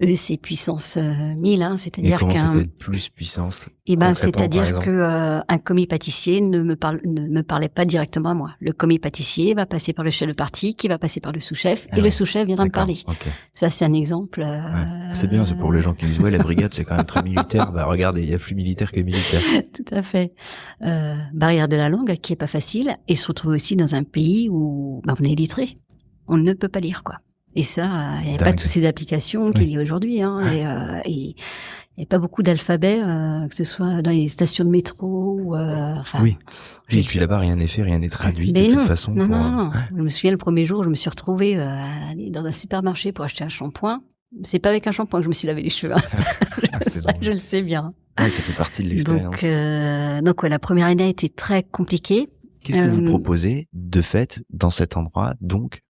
Eux, c'est puissance 1000, hein, c'est-à-dire Et comment ça qu'un... peut être plus puissance? Eh ben, concrètement, par c'est-à-dire exemple que un commis pâtissier ne me parlait pas directement à moi. Le commis pâtissier va passer par le chef de partie, qui va passer par le sous-chef, et ouais. le sous-chef viendra me D'accord, parler. ok. Ça, c'est un exemple. Ouais. C'est bien, c'est pour les gens qui disent ouais, la brigade c'est quand même très militaire. Bah regardez, il y a plus militaire que militaire. Tout à fait. Barrière de la langue qui est pas facile, et se retrouver aussi dans un pays où on est illettré. On ne peut pas lire, quoi. Et ça, il n'y a pas toutes ces applications qu'il y a aujourd'hui, hein. Et il n'y a pas beaucoup d'alphabet, que ce soit dans les stations de métro ou Oui. Et puis là-bas, rien n'est fait, rien n'est traduit mais de toute non, façon. Non. Je me souviens le premier jour, je me suis retrouvée dans un supermarché pour acheter un shampoing. C'est pas avec un shampoing que je me suis lavé les cheveux. Je le sais bien. Ouais, ça fait partie de l'expérience. Donc ouais, la première année a été très compliquée. Qu'est-ce que vous proposez de fait dans cet endroit? Donc,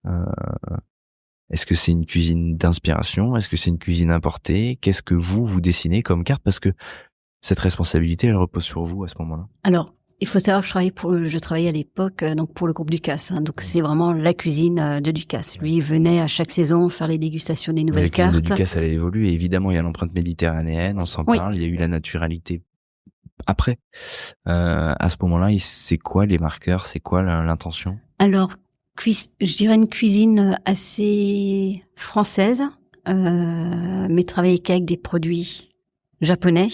est-ce que c'est une cuisine d'inspiration? Est-ce que c'est une cuisine importée? Qu'est-ce que vous dessinez comme carte? Parce que cette responsabilité, elle repose sur vous à ce moment-là. Alors, il faut savoir que je travaillais à l'époque donc pour le groupe Ducasse. Hein, donc c'est vraiment la cuisine de Ducasse. Lui, il venait à chaque saison faire les dégustations des nouvelles cartes. La cuisine de Ducasse, elle a évolué. Évidemment, il y a l'empreinte méditerranéenne, on s'en parle. Il y a eu la naturalité après. À ce moment-là, c'est quoi les marqueurs? C'est quoi l'intention? Alors, je dirais une cuisine assez française, mais travailler qu'avec des produits japonais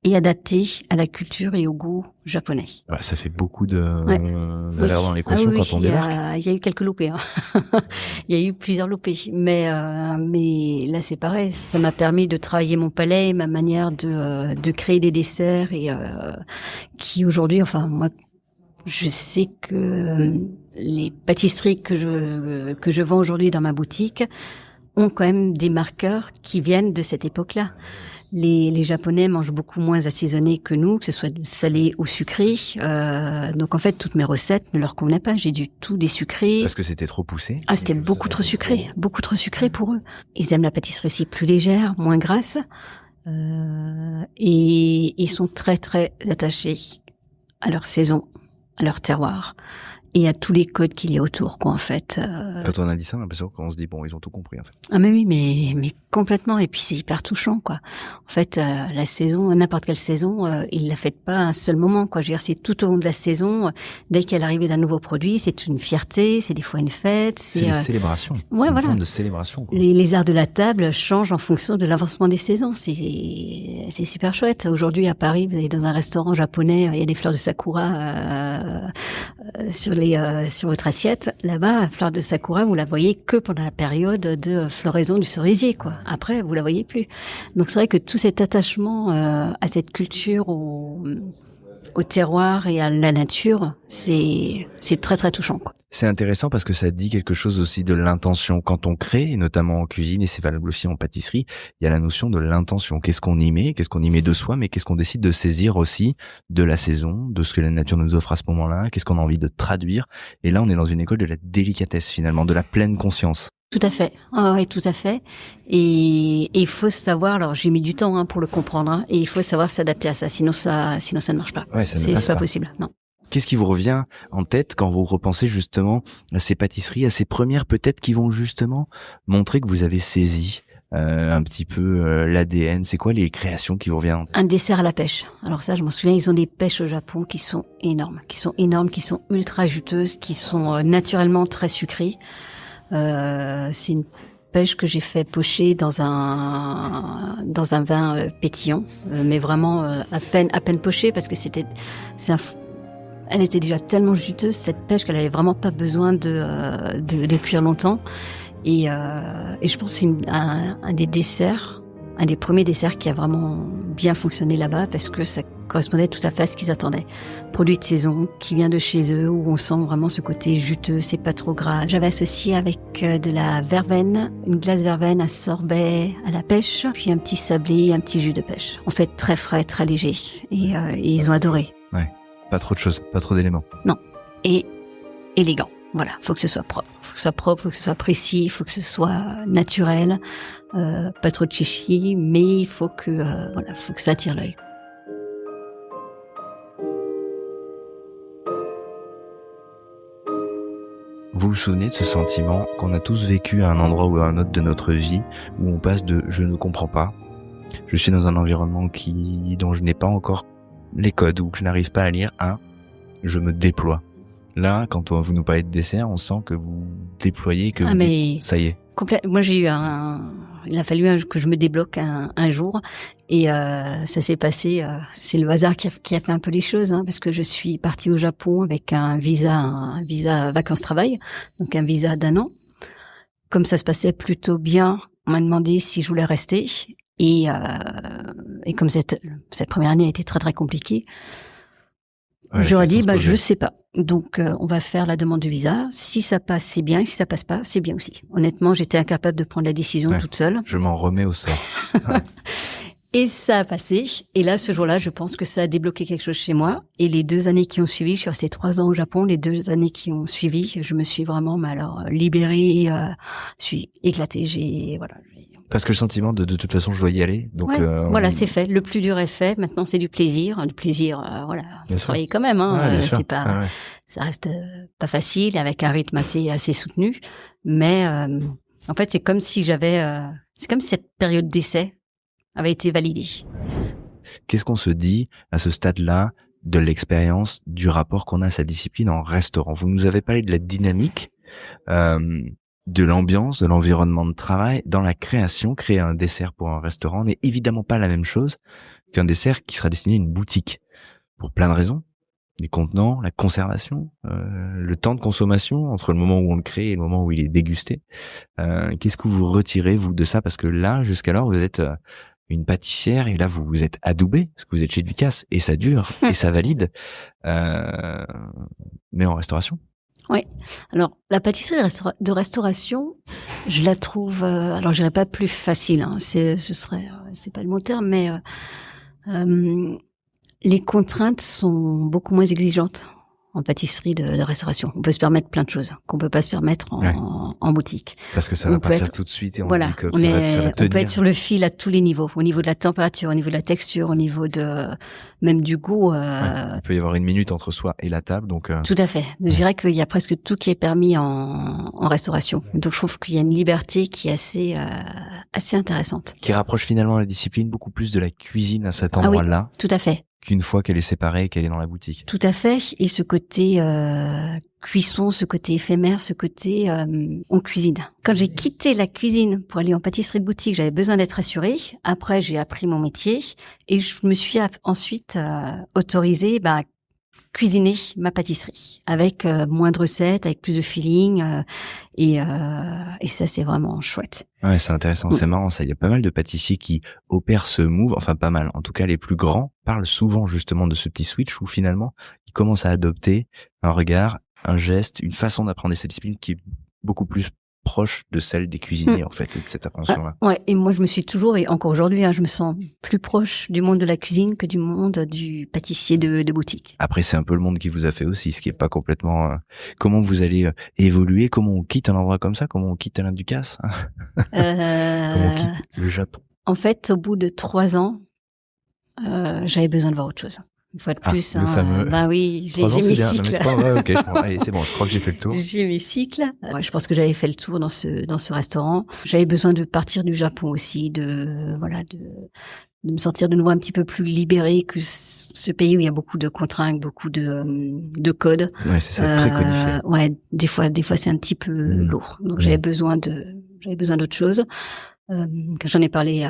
et adaptés à la culture et au goût japonais. Ouais, ça fait beaucoup de valeur dans l'équation quand on débarque. Il y a eu quelques loupés. Hein. Il y a eu plusieurs loupés, mais là c'est pareil. Ça m'a permis de travailler mon palais, ma manière de créer des desserts et qui aujourd'hui, enfin moi, je sais que les pâtisseries que je vends aujourd'hui dans ma boutique ont quand même des marqueurs qui viennent de cette époque-là. Les Japonais mangent beaucoup moins assaisonné que nous, que ce soit salé ou sucré. Donc en fait, toutes mes recettes ne leur convenaient pas. J'ai du tout des sucrés. Parce que c'était trop poussé? Ah, c'était beaucoup trop sucré pour eux. Ils aiment la pâtisserie aussi plus légère, moins grasse. Et ils sont très très attachés à leur saison, à leur terroir et à tous les codes qu'il y a autour, quoi, en fait. Quand on a dit ça, on a l'impression qu'on se dit, bon, ils ont tout compris, en fait. Ah, mais oui, mais complètement. Et puis, c'est hyper touchant, quoi. En fait, la saison, n'importe quelle saison, ils la fêtent pas un seul moment, quoi. Je veux dire, c'est tout au long de la saison. Dès qu'il y a l'arrivée d'un nouveau produit, c'est une fierté, c'est des fois une fête. C'est une célébration. Ouais, une forme de célébration, quoi. Les arts de la table changent en fonction de l'avancement des saisons. C'est super chouette. Aujourd'hui, à Paris, vous allez dans un restaurant japonais, il y a des fleurs de sakura, sur votre assiette. Là-bas, fleur de sakura, vous la voyez que pendant la période de floraison du cerisier, quoi. Après, vous la voyez plus. Donc c'est vrai que tout cet attachement à cette culture, au terroir et à la nature, c'est très très touchant, quoi. C'est intéressant parce que ça dit quelque chose aussi de l'intention. Quand on crée, et notamment en cuisine, et c'est valable aussi en pâtisserie, il y a la notion de l'intention. Qu'est-ce qu'on y met de soi, mais qu'est-ce qu'on décide de saisir aussi de la saison, de ce que la nature nous offre à ce moment-là, qu'est-ce qu'on a envie de traduire. Et là, on est dans une école de la délicatesse, finalement, de la pleine conscience. Tout à fait. Oui, tout à fait. Et il faut savoir, alors j'ai mis du temps pour le comprendre, hein, et il faut savoir s'adapter à ça, sinon ça ne marche pas. Ouais, ça ne c'est passe pas possible, non. Qu'est-ce qui vous revient en tête quand vous repensez justement à ces pâtisseries, à ces premières peut-être qui vont justement montrer que vous avez saisi un petit peu l'ADN? C'est quoi les créations qui vous reviennent? Un dessert à la pêche. Alors ça, je m'en souviens, ils ont des pêches au Japon qui sont énormes, qui sont ultra juteuses, qui sont naturellement très sucrées. C'est une pêche que j'ai fait pocher dans un vin pétillant, mais vraiment à peine poché parce que elle était déjà tellement juteuse, cette pêche, qu'elle avait vraiment pas besoin de cuire longtemps. Et je pense que c'est un des premiers desserts qui a vraiment bien fonctionné là-bas parce que ça correspondait tout à fait à ce qu'ils attendaient. Produit de saison, qui vient de chez eux, où on sent vraiment ce côté juteux, c'est pas trop gras. J'avais associé avec de la verveine, une glace verveine, un sorbet à la pêche, puis un petit sablé, un petit jus de pêche. En fait, très frais, très léger. Et ils ont adoré. Ouais. Pas trop de choses, pas trop d'éléments. Non. Et élégant. Voilà, faut que ce soit propre. Faut que ce soit propre, faut que ce soit précis, faut que ce soit naturel, pas trop de chichi, mais il faut que, faut que ça attire l'œil. Vous vous souvenez de ce sentiment qu'on a tous vécu à un endroit ou à un autre de notre vie, où on passe de « je ne comprends pas », je suis dans un environnement dont je n'ai pas encore les codes ou que je n'arrive pas à lire, à « je me déploie ». Là, quand vous nous parlez de dessert, on sent que vous déployez, que vous dites, ça y est. Moi, il a fallu que je me débloque un jour, et ça s'est passé. C'est le hasard qui a fait un peu les choses, parce que je suis partie au Japon avec un visa vacances-travail, donc un visa d'1 an. Comme ça se passait plutôt bien, on m'a demandé si je voulais rester, et comme cette première année a été très très compliquée. Ouais, j'aurais dit, je sais pas. Donc, on va faire la demande de visa. Si ça passe, c'est bien. Si ça passe pas, c'est bien aussi. Honnêtement, j'étais incapable de prendre la décision toute seule. Je m'en remets au sort. Et ça a passé. Et là, ce jour-là, je pense que ça a débloqué quelque chose chez moi. Et les 2 années qui ont suivi, je suis restée 3 ans au Japon. Les 2 années qui ont suivi, je me suis vraiment, libérée. Je suis éclatée. Parce que le sentiment de toute façon, je dois y aller. Donc, c'est fait. Le plus dur est fait. Maintenant, c'est du plaisir. Du plaisir, faut travailler quand même, c'est pas, ça reste pas facile, avec un rythme assez soutenu. Mais, en fait, c'est comme si cette période d'essai avait été validée. Qu'est-ce qu'on se dit à ce stade-là de l'expérience, du rapport qu'on a à sa discipline en restaurant? Vous nous avez parlé de la dynamique, de l'ambiance, de l'environnement de travail. Dans la création, créer un dessert pour un restaurant n'est évidemment pas la même chose qu'un dessert qui sera destiné à une boutique. Pour plein de raisons. Les contenants, la conservation, le temps de consommation entre le moment où on le crée et le moment où il est dégusté. Qu'est-ce que vous retirez, vous, de ça? Parce que là, jusqu'alors, vous êtes une pâtissière, et là, vous êtes adoubée, parce que vous êtes chez Ducasse, et ça dure, et ça valide. Mais en restauration. Oui. Alors, la pâtisserie de restauration, je la trouve, alors je dirais pas plus facile, c'est pas le mot terme, mais les contraintes sont beaucoup moins exigeantes en pâtisserie de restauration. On peut se permettre plein de choses qu'on peut pas se permettre en boutique. Parce que ça va pas faire tout de suite, et on dit que ça va tenir. On peut être sur le fil à tous les niveaux, au niveau de la température, au niveau de la texture, au niveau même du goût. Il peut y avoir une minute entre soi et la table, donc. Tout à fait. Je dirais qu'il y a presque tout qui est permis en restauration. Donc je trouve qu'il y a une liberté qui est assez intéressante. Qui rapproche finalement la discipline beaucoup plus de la cuisine à cet endroit-là. Oui, tout à fait. Qu'une fois qu'elle est séparée et qu'elle est dans la boutique. Tout à fait. Et ce côté cuisson, ce côté éphémère, ce côté on cuisine. Quand j'ai quitté la cuisine pour aller en pâtisserie de boutique, j'avais besoin d'être assurée. Après, j'ai appris mon métier et je me suis ensuite autorisée cuisiner ma pâtisserie avec moins de recettes, avec plus de feeling et ça c'est vraiment chouette. Ouais, c'est intéressant, c'est marrant ça. Il y a pas mal de pâtissiers qui opèrent ce move, enfin pas mal. En tout cas, les plus grands parlent souvent justement de ce petit switch où finalement ils commencent à adopter un regard, un geste, une façon d'apprendre cette discipline qui est beaucoup plus proche de celle des cuisiniers en fait, et de cette appréhension-là. Ouais, et moi je me suis toujours, et encore aujourd'hui, je me sens plus proche du monde de la cuisine que du monde du pâtissier de boutique. Après, c'est un peu le monde qui vous a fait aussi, ce qui est pas complètement... Comment vous allez évoluer? Comment on quitte un endroit comme ça? Comment on quitte Alain Ducasse? Comment on quitte le Japon? En fait, au bout de 3 ans, j'avais besoin de voir autre chose. Une fois de plus, le fameux... oui, j'ai mes cycles. Ok, allez, c'est bon, je crois que j'ai fait le tour. J'ai mes cycles. Ouais, je pense que j'avais fait le tour dans ce restaurant. J'avais besoin de partir du Japon aussi, de me sentir de nouveau un petit peu plus libérée que ce pays où il y a beaucoup de contraintes, beaucoup de codes. Ouais, c'est ça, très codifié. Ouais, des fois c'est un petit peu lourd. Donc j'avais besoin d'autre chose. Quand j'en ai parlé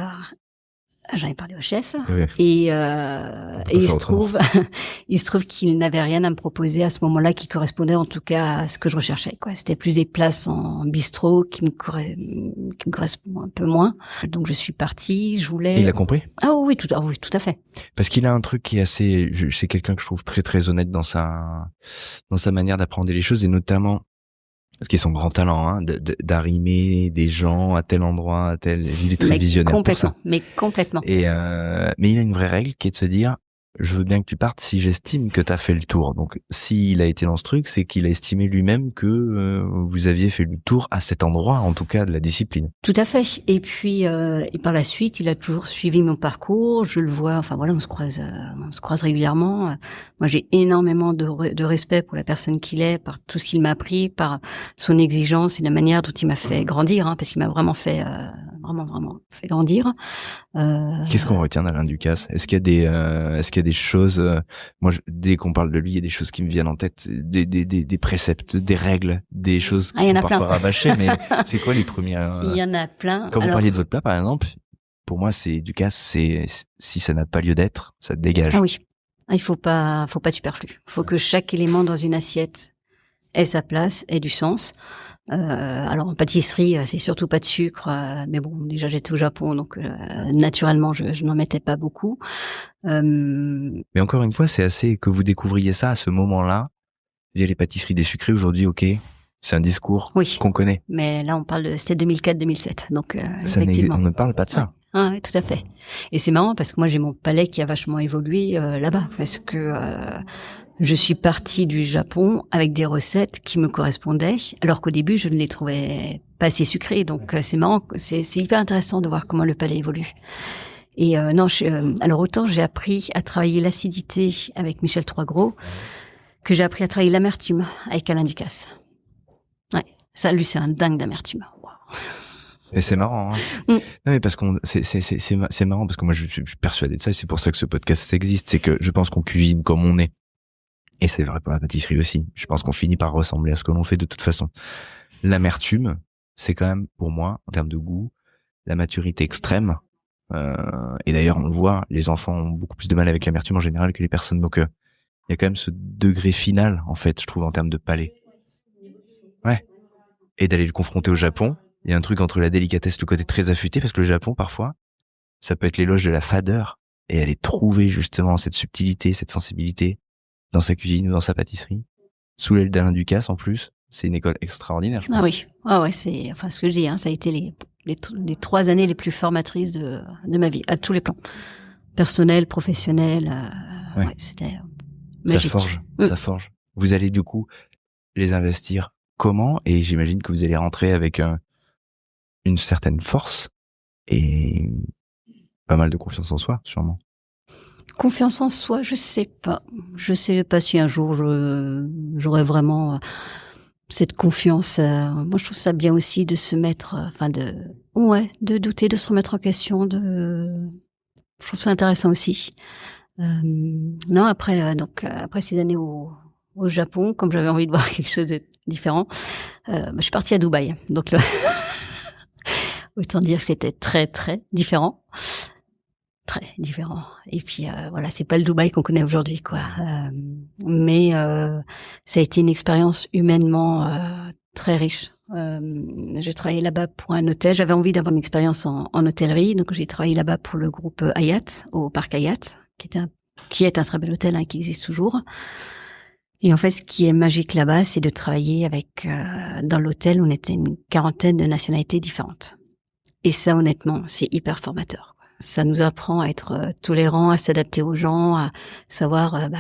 au chef et il se trouve qu'il n'avait rien à me proposer à ce moment-là qui correspondait en tout cas à ce que je recherchais, quoi. C'était plus des places en bistrot qui me correspondent un peu moins. Donc je suis partie, je voulais... Et il a compris? Oui, tout à fait. Parce qu'il a un truc qui est assez... C'est quelqu'un que je trouve très très honnête dans sa manière d'apprendre les choses, et notamment ce qui est son grand talent, d'arrimer des gens à tel endroit, il est très visionnaire pour ça. Mais complètement. Et mais il a une vraie règle qui est de se dire, je veux bien que tu partes si j'estime que t'as fait le tour. Donc, s'il a été dans ce truc, c'est qu'il a estimé lui-même que vous aviez fait le tour à cet endroit, en tout cas, de la discipline. Tout à fait. Et puis, et par la suite, il a toujours suivi mon parcours. Je le vois. Enfin voilà, on se croise régulièrement. Moi, j'ai énormément de respect pour la personne qu'il est, par tout ce qu'il m'a appris, par son exigence et la manière dont il m'a fait grandir, parce qu'il m'a vraiment fait, vraiment fait grandir. Qu'est-ce qu'on retient d'Alain Ducasse? Est-ce qu'il y a des choses, moi, dès qu'on parle de lui, il y a des choses qui me viennent en tête, des préceptes, des règles, des choses qui sont parfois rabâchées, mais c'est quoi les premières? Il y en a plein. Quand vous parliez de votre plat, par exemple, pour moi, c'est Ducasse, si ça n'a pas lieu d'être, ça dégage. Ah oui. Il faut pas de superflu. Il faut que chaque élément dans une assiette ait sa place, ait du sens. Alors en pâtisserie, c'est surtout pas de sucre, mais bon, déjà j'étais au Japon, donc naturellement je n'en mettais pas beaucoup. Mais encore une fois, c'est assez que vous découvriez ça à ce moment-là. Les pâtisseries désucrées aujourd'hui, ok, c'est un discours qu'on connaît. Mais là on parle c'était 2004-2007, donc effectivement. On ne parle pas de ça. Ouais. Ah, oui, tout à fait. Et c'est marrant parce que moi j'ai mon palais qui a vachement évolué là-bas, parce que je suis partie du Japon avec des recettes qui me correspondaient, alors qu'au début, je ne les trouvais pas assez sucrées. Donc, c'est marrant, c'est hyper intéressant de voir comment le palais évolue. Et alors autant j'ai appris à travailler l'acidité avec Michel Troisgros, que j'ai appris à travailler l'amertume avec Alain Ducasse. Ouais, ça, lui, c'est un dingue d'amertume. Wow. Et c'est marrant, hein. Non, mais parce qu'on, c'est marrant parce que moi, je suis persuadé de ça et c'est pour ça que ce podcast existe. C'est que je pense qu'on cuisine comme on est. Et c'est vrai pour la pâtisserie aussi. Je pense qu'on finit par ressembler à ce que l'on fait de toute façon. L'amertume, c'est quand même, pour moi, en termes de goût, la maturité extrême. Et d'ailleurs, on le voit, les enfants ont beaucoup plus de mal avec l'amertume en général que les personnes. Donc, il y a quand même ce degré final, en fait, je trouve, en termes de palais. Ouais. Et d'aller le confronter au Japon. Il y a un truc entre la délicatesse, le côté très affûté, parce que le Japon, parfois, ça peut être l'éloge de la fadeur. Et aller trouver, justement, cette subtilité, cette sensibilité dans sa cuisine ou dans sa pâtisserie. Sous l'aile d'Alain Ducasse, en plus. C'est une école extraordinaire, je pense. Ah oui. Ah ouais, c'est, enfin, ce que je dis, ça a été les 3 années les plus formatrices de ma vie, à tous les plans. Personnel, professionnel, ouais, c'était magique. Ça forge. Vous allez, du coup, les investir comment? Et j'imagine que vous allez rentrer avec une certaine force et pas mal de confiance en soi, sûrement. Confiance en soi, je sais pas. Je sais pas si un jour j'aurais vraiment cette confiance. Moi, je trouve ça bien aussi de se mettre, de douter, de se remettre en question. Je trouve ça intéressant aussi. Non, après 6 années au Japon, comme j'avais envie de voir quelque chose de différent, je suis partie à Dubaï. Donc, autant dire que c'était très, très différent. Très différent. Et puis voilà, c'est pas le Dubaï qu'on connaît aujourd'hui, quoi. Mais ça a été une expérience humainement très riche. J'ai travaillé là-bas pour un hôtel. J'avais envie d'avoir une expérience en hôtellerie, donc j'ai travaillé là-bas pour le groupe Hyatt, au parc Hyatt, qui est un très bel hôtel, qui existe toujours. Et en fait, ce qui est magique là-bas, c'est de travailler avec dans l'hôtel, on était une 40aine de nationalités différentes. Et ça, honnêtement, c'est hyper formateur. Ça nous apprend à être tolérants, à s'adapter aux gens, à savoir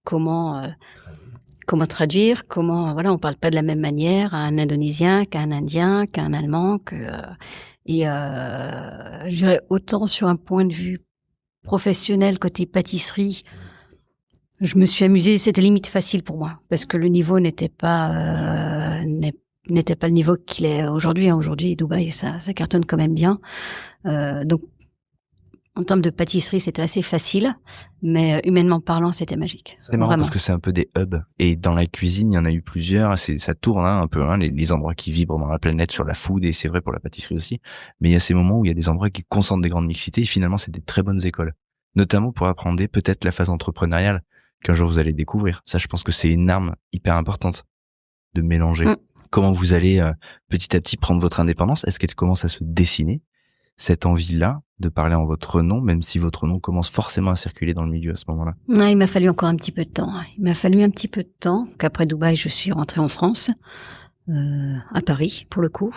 comment traduire, on parle pas de la même manière à un Indonésien qu'à un Indien, qu'à un Allemand, je dirais autant sur un point de vue professionnel côté pâtisserie, je me suis amusée, c'était limite facile pour moi parce que le niveau n'était pas le niveau qu'il est aujourd'hui. Aujourd'hui, Dubaï, ça cartonne quand même bien. Donc en termes de pâtisserie, c'était assez facile, mais humainement parlant, c'était magique. C'est marrant parce que c'est un peu des hubs. Et dans la cuisine, il y en a eu plusieurs. Ça tourne un peu, les endroits qui vibrent dans la planète sur la food, et c'est vrai pour la pâtisserie aussi. Mais il y a ces moments où il y a des endroits qui concentrent des grandes mixités, et finalement, c'est des très bonnes écoles. Notamment pour apprendre peut-être la phase entrepreneuriale qu'un jour vous allez découvrir. Ça, je pense que c'est une arme hyper importante de mélanger. Comment vous allez petit à petit prendre votre indépendance? Est-ce qu'elle commence à se dessiner, cette envie-là de parler en votre nom, même si votre nom commence forcément à circuler dans le milieu à ce moment-là? Il m'a fallu encore un petit peu de temps. Qu'après Dubaï, je suis rentrée en France, à Paris, pour le coup,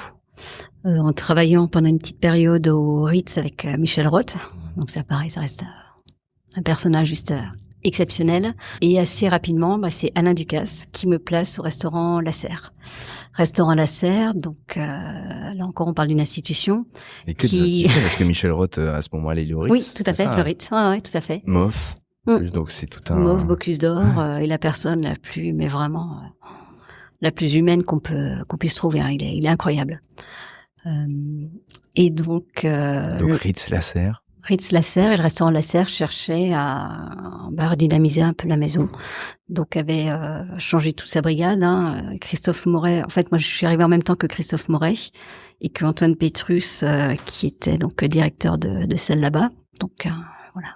en travaillant pendant une petite période au Ritz avec Michel Roth. Donc ça, pareil, ça reste un personnage juste exceptionnel. Et assez rapidement, c'est Alain Ducasse qui me place au restaurant La Serre. Restaurant La Serre, donc là encore on parle d'une institution. Et que parce que Michel Roth à ce moment-là il est au Ritz. Oui, tout à fait, le Ritz. Ouais, tout à fait. Mof. Donc c'est tout un Mauve, Bocuse d'Or et la personne la plus, mais vraiment la plus humaine qu'on puisse trouver. Hein. Il est incroyable. Et donc Ritz La Serre. Ritz La Serre et le restaurant La Serre cherchait à redynamiser un peu la maison. Donc avait changé toute sa brigade. Hein. Christophe Moret. En fait, moi je suis arrivée en même temps que Christophe Moret et que Antoine Pétrus, qui était donc directeur de celle là-bas. Donc voilà.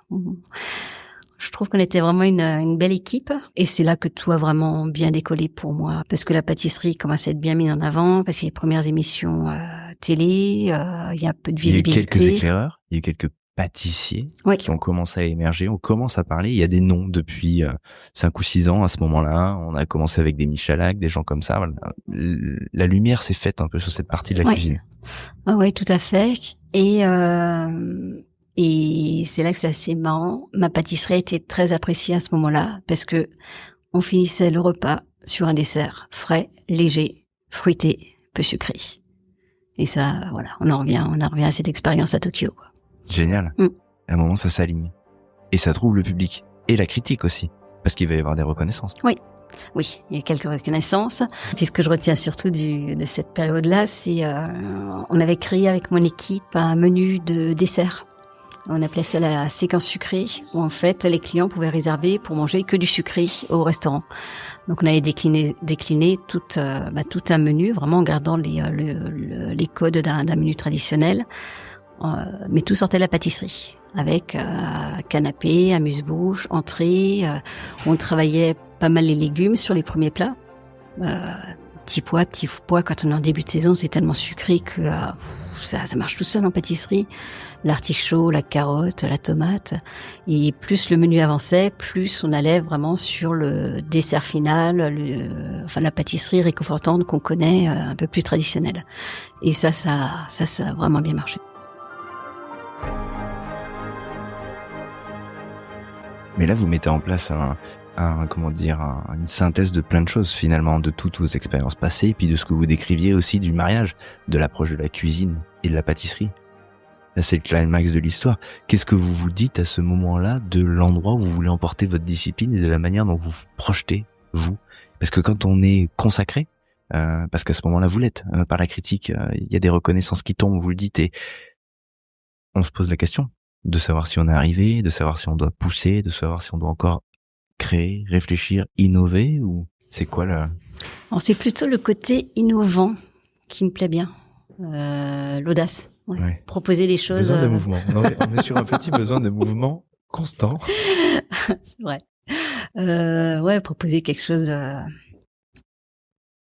Je trouve qu'on était vraiment une belle équipe et c'est là que tout a vraiment bien décollé pour moi parce que la pâtisserie commençait à être bien mise en avant parce qu'il y a les premières émissions télé, il y a un peu de visibilité. Il y a eu quelques éclaireurs, il y a eu quelques pâtissiers qui ont commencé à émerger, on commence à parler, il y a des noms depuis 5 ou 6 ans à ce moment-là, on a commencé avec des Michalak, des gens comme ça, voilà. La lumière s'est faite un peu sur cette partie de la cuisine. Oui, tout à fait. Et c'est là que c'est assez marrant. Ma pâtisserie a été très appréciée à ce moment-là parce que on finissait le repas sur un dessert frais, léger, fruité, peu sucré. Et ça, voilà, on en revient à cette expérience à Tokyo. Quoi. Génial. À un moment, ça s'aligne. Et ça trouve le public. Et la critique aussi. Parce qu'il va y avoir des reconnaissances. Oui, il y a quelques reconnaissances. Puis ce que je retiens surtout de cette période-là, c'est on avait créé avec mon équipe un menu de dessert. On appelait ça la séquence sucrée, où en fait les clients pouvaient réserver pour manger que du sucré au restaurant. Donc on avait décliné tout un menu, vraiment en gardant les codes d'un menu traditionnel, mais tout sortait de la pâtisserie, avec canapé, amuse-bouche, entrée. On travaillait pas mal les légumes sur les premiers plats. Petit pois, quand on est en début de saison, c'est tellement sucré que ça marche tout seul en pâtisserie. L'artichaut, la carotte, la tomate. Et plus le menu avançait, plus on allait vraiment sur le dessert final, la pâtisserie réconfortante qu'on connaît, un peu plus traditionnelle. Et ça a vraiment bien marché. Mais là, vous mettez en place une synthèse de plein de choses finalement, de toutes vos expériences passées, puis de ce que vous décriviez aussi du mariage, de l'approche de la cuisine et de la pâtisserie. Là, c'est le climax de l'histoire. Qu'est-ce que vous vous dites à ce moment-là de l'endroit où vous voulez emporter votre discipline et de la manière dont vous vous projetez, vous? Parce que quand on est consacré, parce qu'à ce moment-là, vous l'êtes, par la critique, il y a des reconnaissances qui tombent, vous le dites, et on se pose la question de savoir si on est arrivé, de savoir si on doit pousser, de savoir si on doit encore créer, réfléchir, innover, ou c'est quoi là? Alors, c'est plutôt le côté innovant qui me plaît bien, l'audace. Ouais. Proposer des choses. Besoin de mouvement. On est sur un petit besoin de mouvement constant. C'est vrai. Proposer quelque chose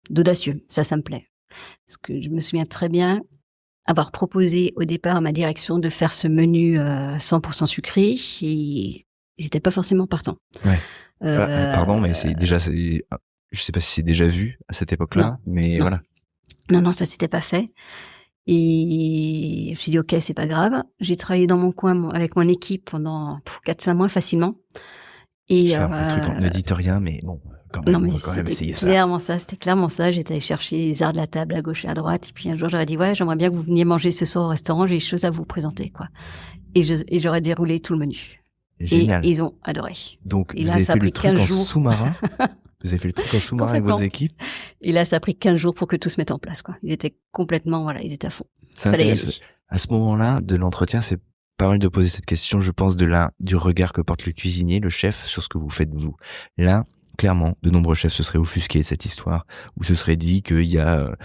d'audacieux. Ça me plaît. Parce que je me souviens très bien avoir proposé au départ à ma direction de faire ce menu 100% sucré et ils n'étaient pas forcément partants. Ouais. Pardon, mais je sais pas si c'est déjà vu à cette époque-là, mais voilà. Non, ça s'était pas fait. Et je me suis dit, ok, c'est pas grave. J'ai travaillé dans mon coin avec mon équipe pendant 4-5 mois facilement. Et ne dites rien, mais bon, quand même essayer ça. C'était clairement ça. J'étais allée chercher les arts de la table à gauche et à droite. Et puis un jour, j'aurais dit, j'aimerais bien que vous veniez manger ce soir au restaurant. J'ai des choses à vous présenter, quoi. Et j'aurais déroulé tout le menu. Génial. Et ils ont adoré. Donc, et vous là, avez ça fait a pris le truc 15 en jours. sous-marin. Vous avez fait le truc en sous-marin avec vos équipes. Et là, ça a pris 15 jours pour que tout se mette en place, quoi. Ils étaient complètement, ils étaient à fond. À ce moment-là de l'entretien, c'est pas mal de poser cette question, je pense, du regard que porte le cuisinier, le chef, sur ce que vous faites vous. Là, clairement, de nombreux chefs se seraient offusqués de cette histoire, ou se seraient dit qu'il y a,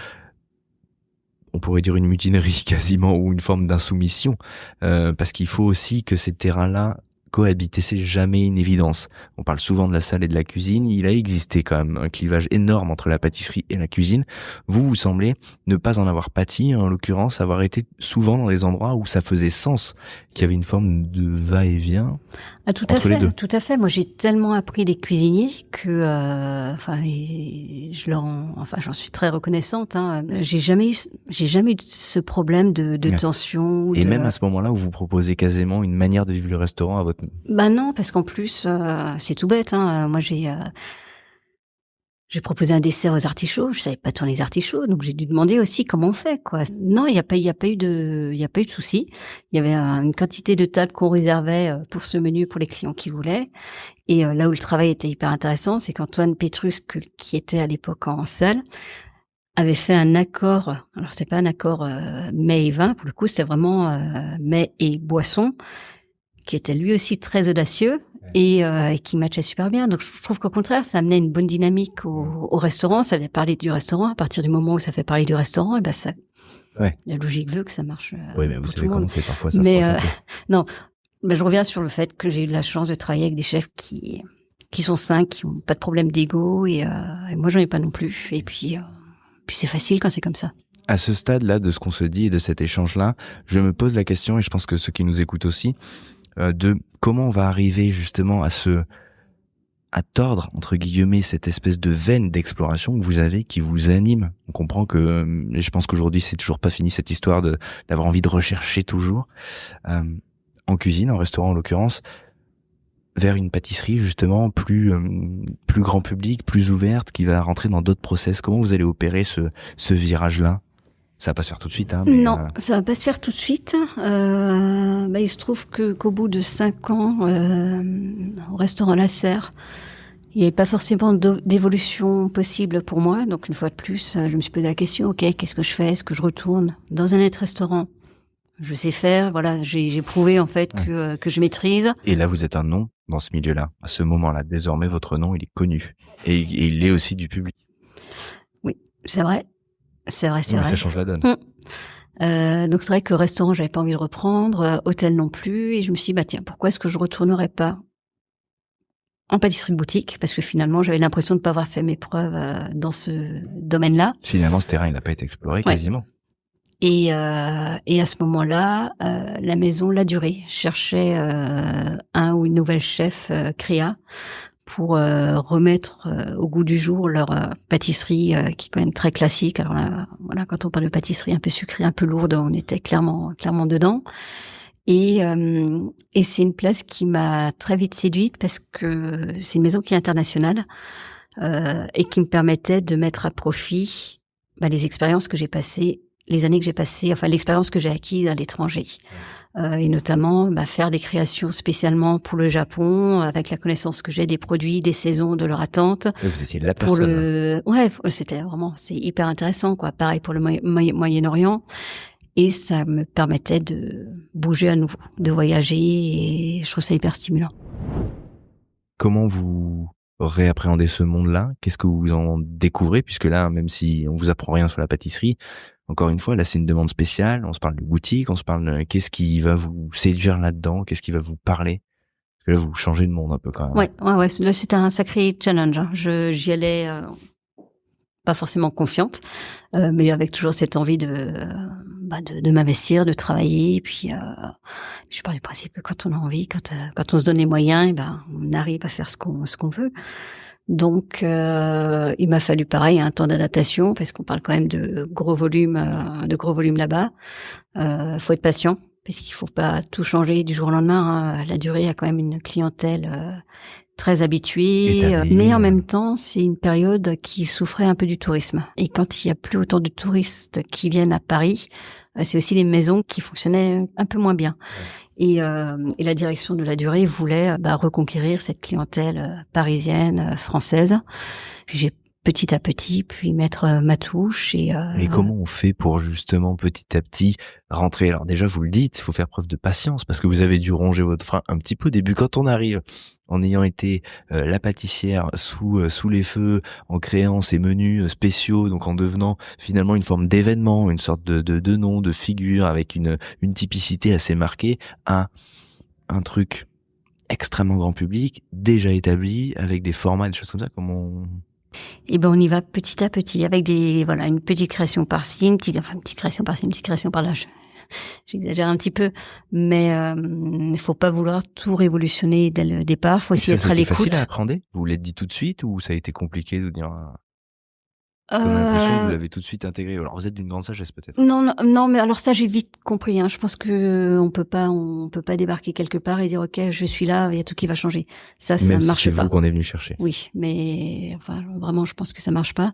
on pourrait dire une mutinerie quasiment, ou une forme d'insoumission, parce qu'il faut aussi que ces terrains-là cohabiter, c'est jamais une évidence. On parle souvent de la salle et de la cuisine, il a existé quand même un clivage énorme entre la pâtisserie et la cuisine. Vous semblez ne pas en avoir pâti, en l'occurrence avoir été souvent dans les endroits où ça faisait sens, qu'il y avait une forme de va-et-vient entre les deux. Tout à fait. Moi, j'ai tellement appris des cuisiniers que, je leur enfin, j'en suis très reconnaissante. J'ai jamais eu ce problème de tension. Et même à ce moment-là où vous proposez quasiment une manière de vivre le restaurant à votre... Bah non, parce qu'en plus, c'est tout bête. Moi, j'ai proposé un dessert aux artichauts. Je savais pas tourner les artichauts, donc j'ai dû demander aussi comment on fait, quoi. Non, il y a pas eu de souci. Il y avait une quantité de tables qu'on réservait pour ce menu pour les clients qui voulaient. Et là où le travail était hyper intéressant, c'est qu'Antoine Pétrus, qui était à l'époque en salle, avait fait un accord. Alors c'est pas un accord mets et vin, pour le coup, c'était vraiment mets et boisson, qui était lui aussi très audacieux. Et qui matchait super bien. Donc je trouve qu'au contraire, ça amenait une bonne dynamique au restaurant. Ça faisait parler du restaurant. À partir du moment où ça fait parler du restaurant, et ben ça, la logique veut que ça marche. Oui, mais vous savez comment c'est parfois ça. Mais non, mais je reviens sur le fait que j'ai eu de la chance de travailler avec des chefs qui sont sains, qui ont pas de problème d'ego, et moi j'en ai pas non plus. Et puis c'est facile quand c'est comme ça. À ce stade-là de ce qu'on se dit et de cet échange-là, je me pose la question, et je pense que ceux qui nous écoutent aussi, de comment on va arriver justement à tordre entre guillemets cette espèce de veine d'exploration que vous avez, qui vous anime. On comprend que, et je pense qu'aujourd'hui c'est toujours pas fini cette histoire d'avoir envie de rechercher toujours en cuisine, en restaurant en l'occurrence, vers une pâtisserie justement plus grand public, plus ouverte, qui va rentrer dans d'autres process. Comment vous allez opérer ce virage-là? Ça va pas se faire tout de suite, mais non, ça va pas se faire tout de suite. Il se trouve qu'au bout de 5 ans, au restaurant La Serre, il n'y avait pas forcément d'évolution possible pour moi. Donc une fois de plus, je me suis posé la question, ok, qu'est-ce que je fais? Est-ce que je retourne dans un autre restaurant? Je sais faire, voilà, j'ai prouvé en fait que je maîtrise. Et là, vous êtes un nom dans ce milieu-là. À ce moment-là, désormais, votre nom, il est connu. Et il est aussi du public. Oui, c'est vrai. C'est vrai. Ça change la donne. Donc c'est vrai que restaurant, j'avais pas envie de reprendre, hôtel non plus, et je me suis dit, tiens, pourquoi est-ce que je retournerais pas en pâtisserie de boutique? Parce que finalement, j'avais l'impression de pas avoir fait mes preuves dans ce domaine-là. Finalement, ce terrain, il n'a pas été exploré quasiment. Et à ce moment-là, la maison La Durée cherchait un ou une nouvelle chef créa pour remettre au goût du jour leur pâtisserie qui est quand même très classique. Alors là, voilà, quand on parle de pâtisserie un peu sucrée, un peu lourde, on était clairement dedans. Et c'est une place qui m'a très vite séduite parce que c'est une maison qui est internationale et qui me permettait de mettre à profit les expériences que j'ai passées, les années que j'ai passées, enfin l'expérience que j'ai acquise à l'étranger. Et notamment faire des créations spécialement pour le Japon, avec la connaissance que j'ai des produits, des saisons, de leur attente. Et vous étiez la personne. C'est hyper intéressant, quoi. Pareil pour le Moyen-Orient. Et ça me permettait de bouger à nouveau, de voyager, et je trouve ça hyper stimulant. Comment vous réappréhendez ce monde-là? Qu'est-ce que vous en découvrez? Puisque là, même si on vous apprend rien sur la pâtisserie, encore une fois, là, c'est une demande spéciale. On se parle de boutique, on se parle de qu'est-ce qui va vous séduire là-dedans, qu'est-ce qui va vous parler. Parce que là, vous changez de monde un peu quand même. Ouais. Là, c'était un sacré challenge. J'y allais pas forcément confiante, mais avec toujours cette envie de m'investir, de travailler. Et puis, je pars du principe que quand on a envie, quand on se donne les moyens, on arrive à faire ce qu'on veut. Donc, il m'a fallu pareil un temps d'adaptation parce qu'on parle quand même de gros volumes là-bas. Faut être patient parce qu'il faut pas tout changer du jour au lendemain. La Durée a quand même une clientèle très habituée, mais en même temps, c'est une période qui souffrait un peu du tourisme. Et quand il y a plus autant de touristes qui viennent à Paris, c'est aussi des maisons qui fonctionnaient un peu moins bien. Et la direction de La Durée voulait reconquérir cette clientèle parisienne, française. Puis j'ai petit à petit puis mettre ma touche. Et comment on fait pour justement petit à petit rentrer? Alors déjà, vous le dites, il faut faire preuve de patience parce que vous avez dû ronger votre frein un petit peu au début quand on arrive en ayant été la pâtissière sous les feux, en créant ces menus spéciaux, donc en devenant finalement une forme d'événement, une sorte de nom, de figure avec une typicité assez marquée, à un truc extrêmement grand public, déjà établi, avec des formats, des choses comme ça. Et on y va petit à petit avec une petite création par-ci, une petite création par-ci, une petite création par-là. J'exagère un petit peu, mais il faut pas vouloir tout révolutionner dès le départ. Faut aussi être à l'écoute. C'est facile à appréhender. Vous l'avez dit tout de suite ou ça a été compliqué de dire? Parce qu'on a l'impression que vous l'avez tout de suite intégré. Alors vous êtes d'une grande sagesse peut-être. Non, mais alors ça j'ai vite compris. Je pense que on peut pas débarquer quelque part et dire ok, je suis là, il y a tout qui va changer. Ça Même si marche c'est pas. vous qu'on est venu chercher. Oui, mais enfin vraiment, je pense que ça marche pas.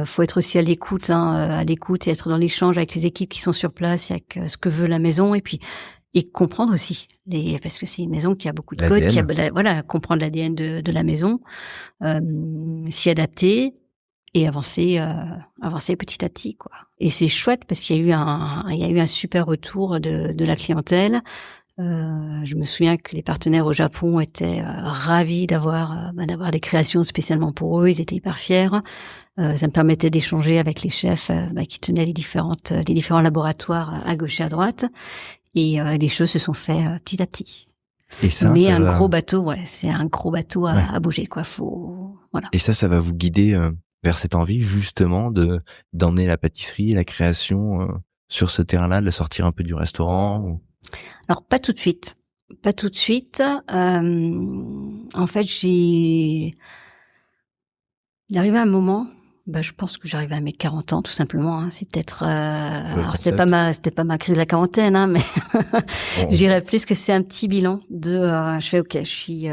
Faut être aussi à l'écoute et être dans l'échange avec les équipes qui sont sur place, avec ce que veut la maison et comprendre aussi parce que c'est une maison qui a beaucoup de codes, comprendre l'ADN de la maison, s'y adapter. Et avancer petit à petit, quoi. Et c'est chouette parce qu'il y a eu un super retour de la clientèle. Je me souviens que les partenaires au Japon étaient ravis d'avoir des créations spécialement pour eux. Ils étaient hyper fiers. Ça me permettait d'échanger avec les chefs qui tenaient les différents laboratoires à gauche et à droite. Et les choses se sont faites petit à petit. Et ça, mais un gros bateau, c'est un gros bateau à bouger, quoi. Voilà. Et ça va vous guider vers cette envie justement d'emmener la pâtisserie et la création sur ce terrain-là, de la sortir un peu du restaurant Alors pas tout de suite. En fait, il est arrivé un moment, je pense que j'arrivais à mes 40 ans tout simplement. C'est peut-être. Alors c'était pas ma crise de la quarantaine, mais bon. J'irais plus que c'est un petit bilan je fais ok, je suis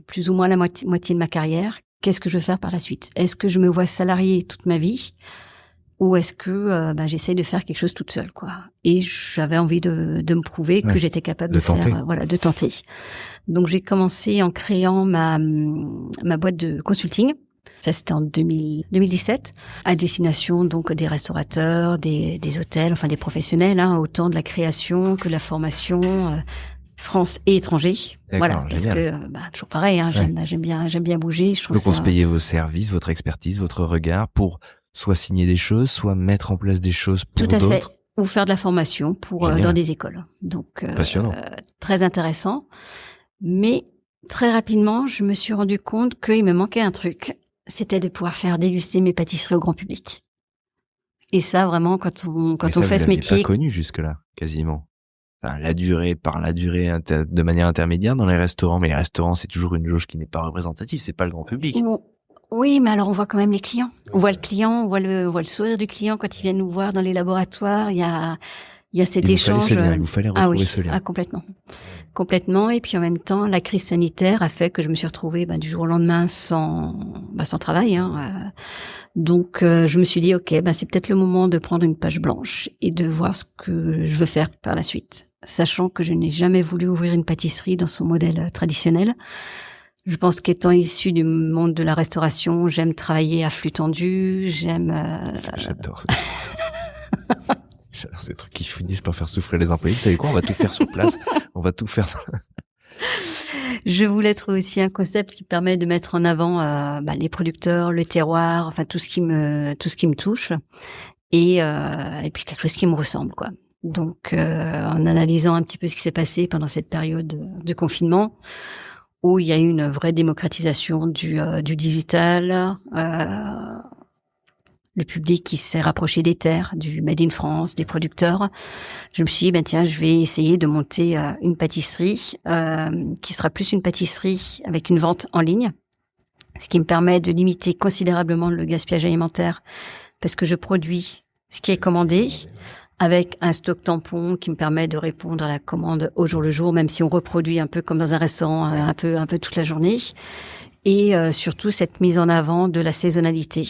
plus ou moins à la moitié de ma carrière. Qu'est-ce que je veux faire par la suite? Est-ce que je me vois salariée toute ma vie ou est-ce que j'essaye de faire quelque chose toute seule, quoi? Et j'avais envie de me prouver que j'étais capable de tenter. Donc j'ai commencé en créant ma boîte de consulting. Ça c'était en 2017 à destination donc des restaurateurs, des hôtels, enfin des professionnels, autant de la création que de la formation. France et étranger. Voilà, parce que toujours pareil, j'aime bien bouger. Je trouve donc on se payait vos services, votre expertise, votre regard pour soit signer des choses, soit mettre en place des choses pour d'autres. Tout à fait. Ou faire de la formation dans des écoles. Donc passionnant. Très intéressant. Mais très rapidement, je me suis rendu compte qu'il me manquait un truc. C'était de pouvoir faire déguster mes pâtisseries au grand public. Et ça, vraiment, quand on fait ce métier. Pas connu jusque-là, quasiment. Enfin, la durée de manière intermédiaire dans les restaurants, mais les restaurants c'est toujours une jauge qui n'est pas représentative, c'est pas le grand public. Oui, mais alors on voit quand même les clients. On voit le client, on voit le sourire du client quand il vient nous voir dans les laboratoires. Il y a cet échange. Il vous fallait retrouver ce lien. Complètement. Et puis en même temps, la crise sanitaire a fait que je me suis retrouvée du jour au lendemain sans travail. Donc je me suis dit ok, c'est peut-être le moment de prendre une page blanche et de voir ce que je veux faire par la suite, sachant que je n'ai jamais voulu ouvrir une pâtisserie dans son modèle traditionnel. Je pense qu'étant issue du monde de la restauration, j'aime travailler à flux tendu, J'adore ça. J'adore ces trucs qui finissent par faire souffrir les employés. Vous savez quoi, on va tout faire sur place. On va tout faire. Je voulais trouver aussi un concept qui permet de mettre en avant les producteurs, le terroir, enfin tout ce qui me touche et puis quelque chose qui me ressemble, quoi. Donc en analysant un petit peu ce qui s'est passé pendant cette période de confinement, où il y a eu une vraie démocratisation du digital, le public qui s'est rapproché des terres, du Made in France, des producteurs. Je me suis dit, je vais essayer de monter une pâtisserie qui sera plus une pâtisserie avec une vente en ligne, ce qui me permet de limiter considérablement le gaspillage alimentaire parce que je produis ce qui est commandé avec un stock tampon qui me permet de répondre à la commande au jour le jour, même si on reproduit un peu comme dans un restaurant, un peu toute la journée. Et surtout cette mise en avant de la saisonnalité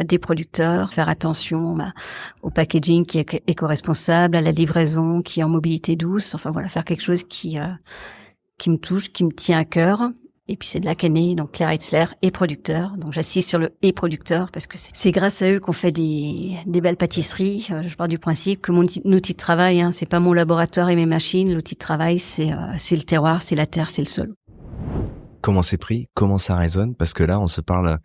des producteurs, faire attention au packaging qui est éco-responsable, à la livraison qui est en mobilité douce. Enfin voilà, faire quelque chose qui me touche, qui me tient à cœur. Et puis c'est de là qu'est né donc Claire Heitzler et producteur. Donc j'insiste sur le et producteur parce que c'est grâce à eux qu'on fait des belles pâtisseries. Je pars du principe que mon outil de travail, c'est pas mon laboratoire et mes machines. L'outil de travail, c'est le terroir, c'est la terre, c'est le sol. Comment c'est pris? Comment ça résonne? Parce que là, on se parle,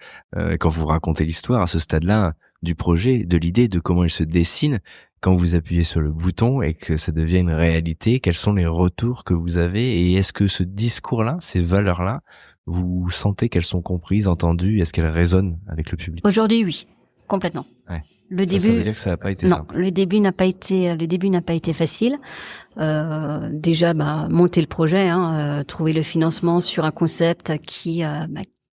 quand vous racontez l'histoire, à ce stade-là, du projet, de l'idée, de comment il se dessine, quand vous appuyez sur le bouton et que ça devient une réalité, quels sont les retours que vous avez? Et est-ce que ce discours-là, ces valeurs-là, vous sentez qu'elles sont comprises, entendues? Est-ce qu'elles résonnent avec le public? Aujourd'hui, oui. Complètement. Ouais. Le début, ça veut dire que ça n'a pas été simple. Non, le début n'a pas été facile. Déjà, monter le projet, trouver le financement sur un concept qui